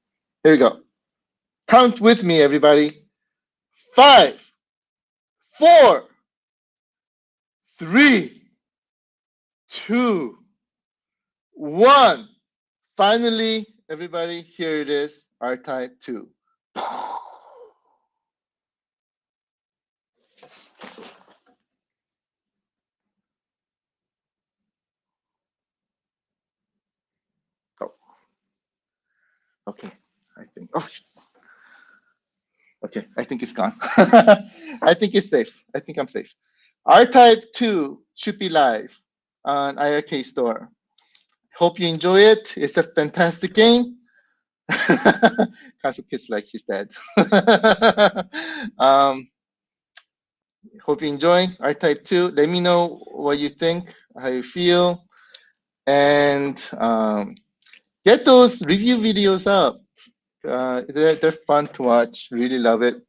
S2: Here we go. Count with me, everybody. 5, 4, 3, 2, 1. Finally, everybody, here it is, R-Type 2. Oh. Okay, I think. Oh. Okay, I think it's gone. I think it's safe. I think I'm safe. R-Type 2 should be live on iiRcade store. Hope you enjoy it. It's a fantastic game. Kazuki's like he's dead. Hope you enjoy R-Type 2. Let me know what you think, how you feel, and get those review videos up. They're fun to watch. Really love it.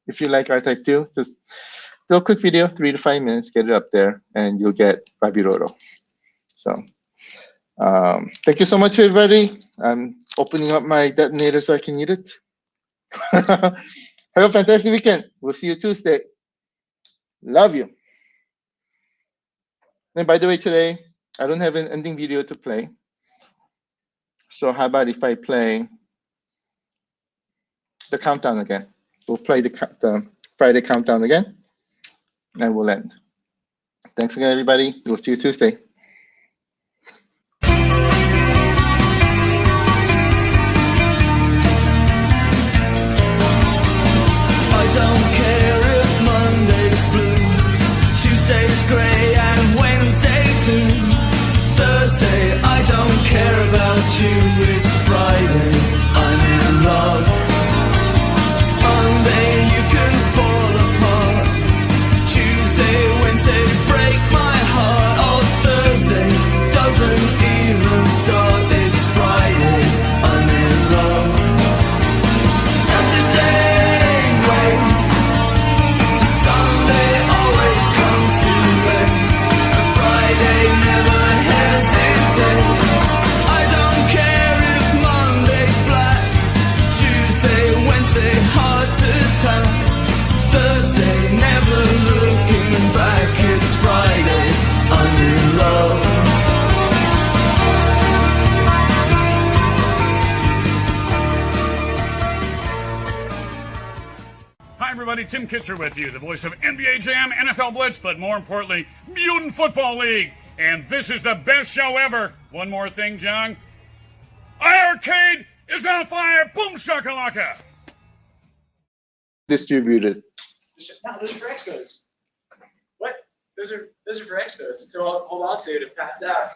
S2: If you like R-Type 2, just do a quick video, 3 to 5 minutes, get it up there, and you'll get Babiroro. So thank you so much, everybody. I'm opening up my detonator so I can eat it. Have a fantastic weekend. We'll see you Tuesday. Love you. And by the way, today, I don't have an ending video to play. So how about if I play the countdown again? We'll play the Friday countdown again, and we'll end. Thanks again, everybody. We'll see you Tuesday.
S5: I don't care if Monday's blue, Tuesday's grey and Wednesday too. Thursday, I don't care about you, it's Friday, I'm in love. Monday, you can fall apart. Tuesday, Wednesday, break my heart. Oh, Thursday doesn't even start, it's Friday, I'm in love. Saturday, wait. Sunday always comes too late. Friday never hesitate. I don't care if Monday's black. Tuesday, Wednesday, hard to tell. Thursday, never looking back. It's Friday, I'm in love.
S1: Hi, everybody. Tim Kitzer with you, the voice of NBA Jam, NFL Blitz, but more importantly, Mutant Football League. And this is the best show ever. One more thing, Jong. iiRcade is on fire. Boom shakalaka.
S2: Distributed.
S6: No, those are for expos. What? Those are for expos. So I'll hold on to it and pass out.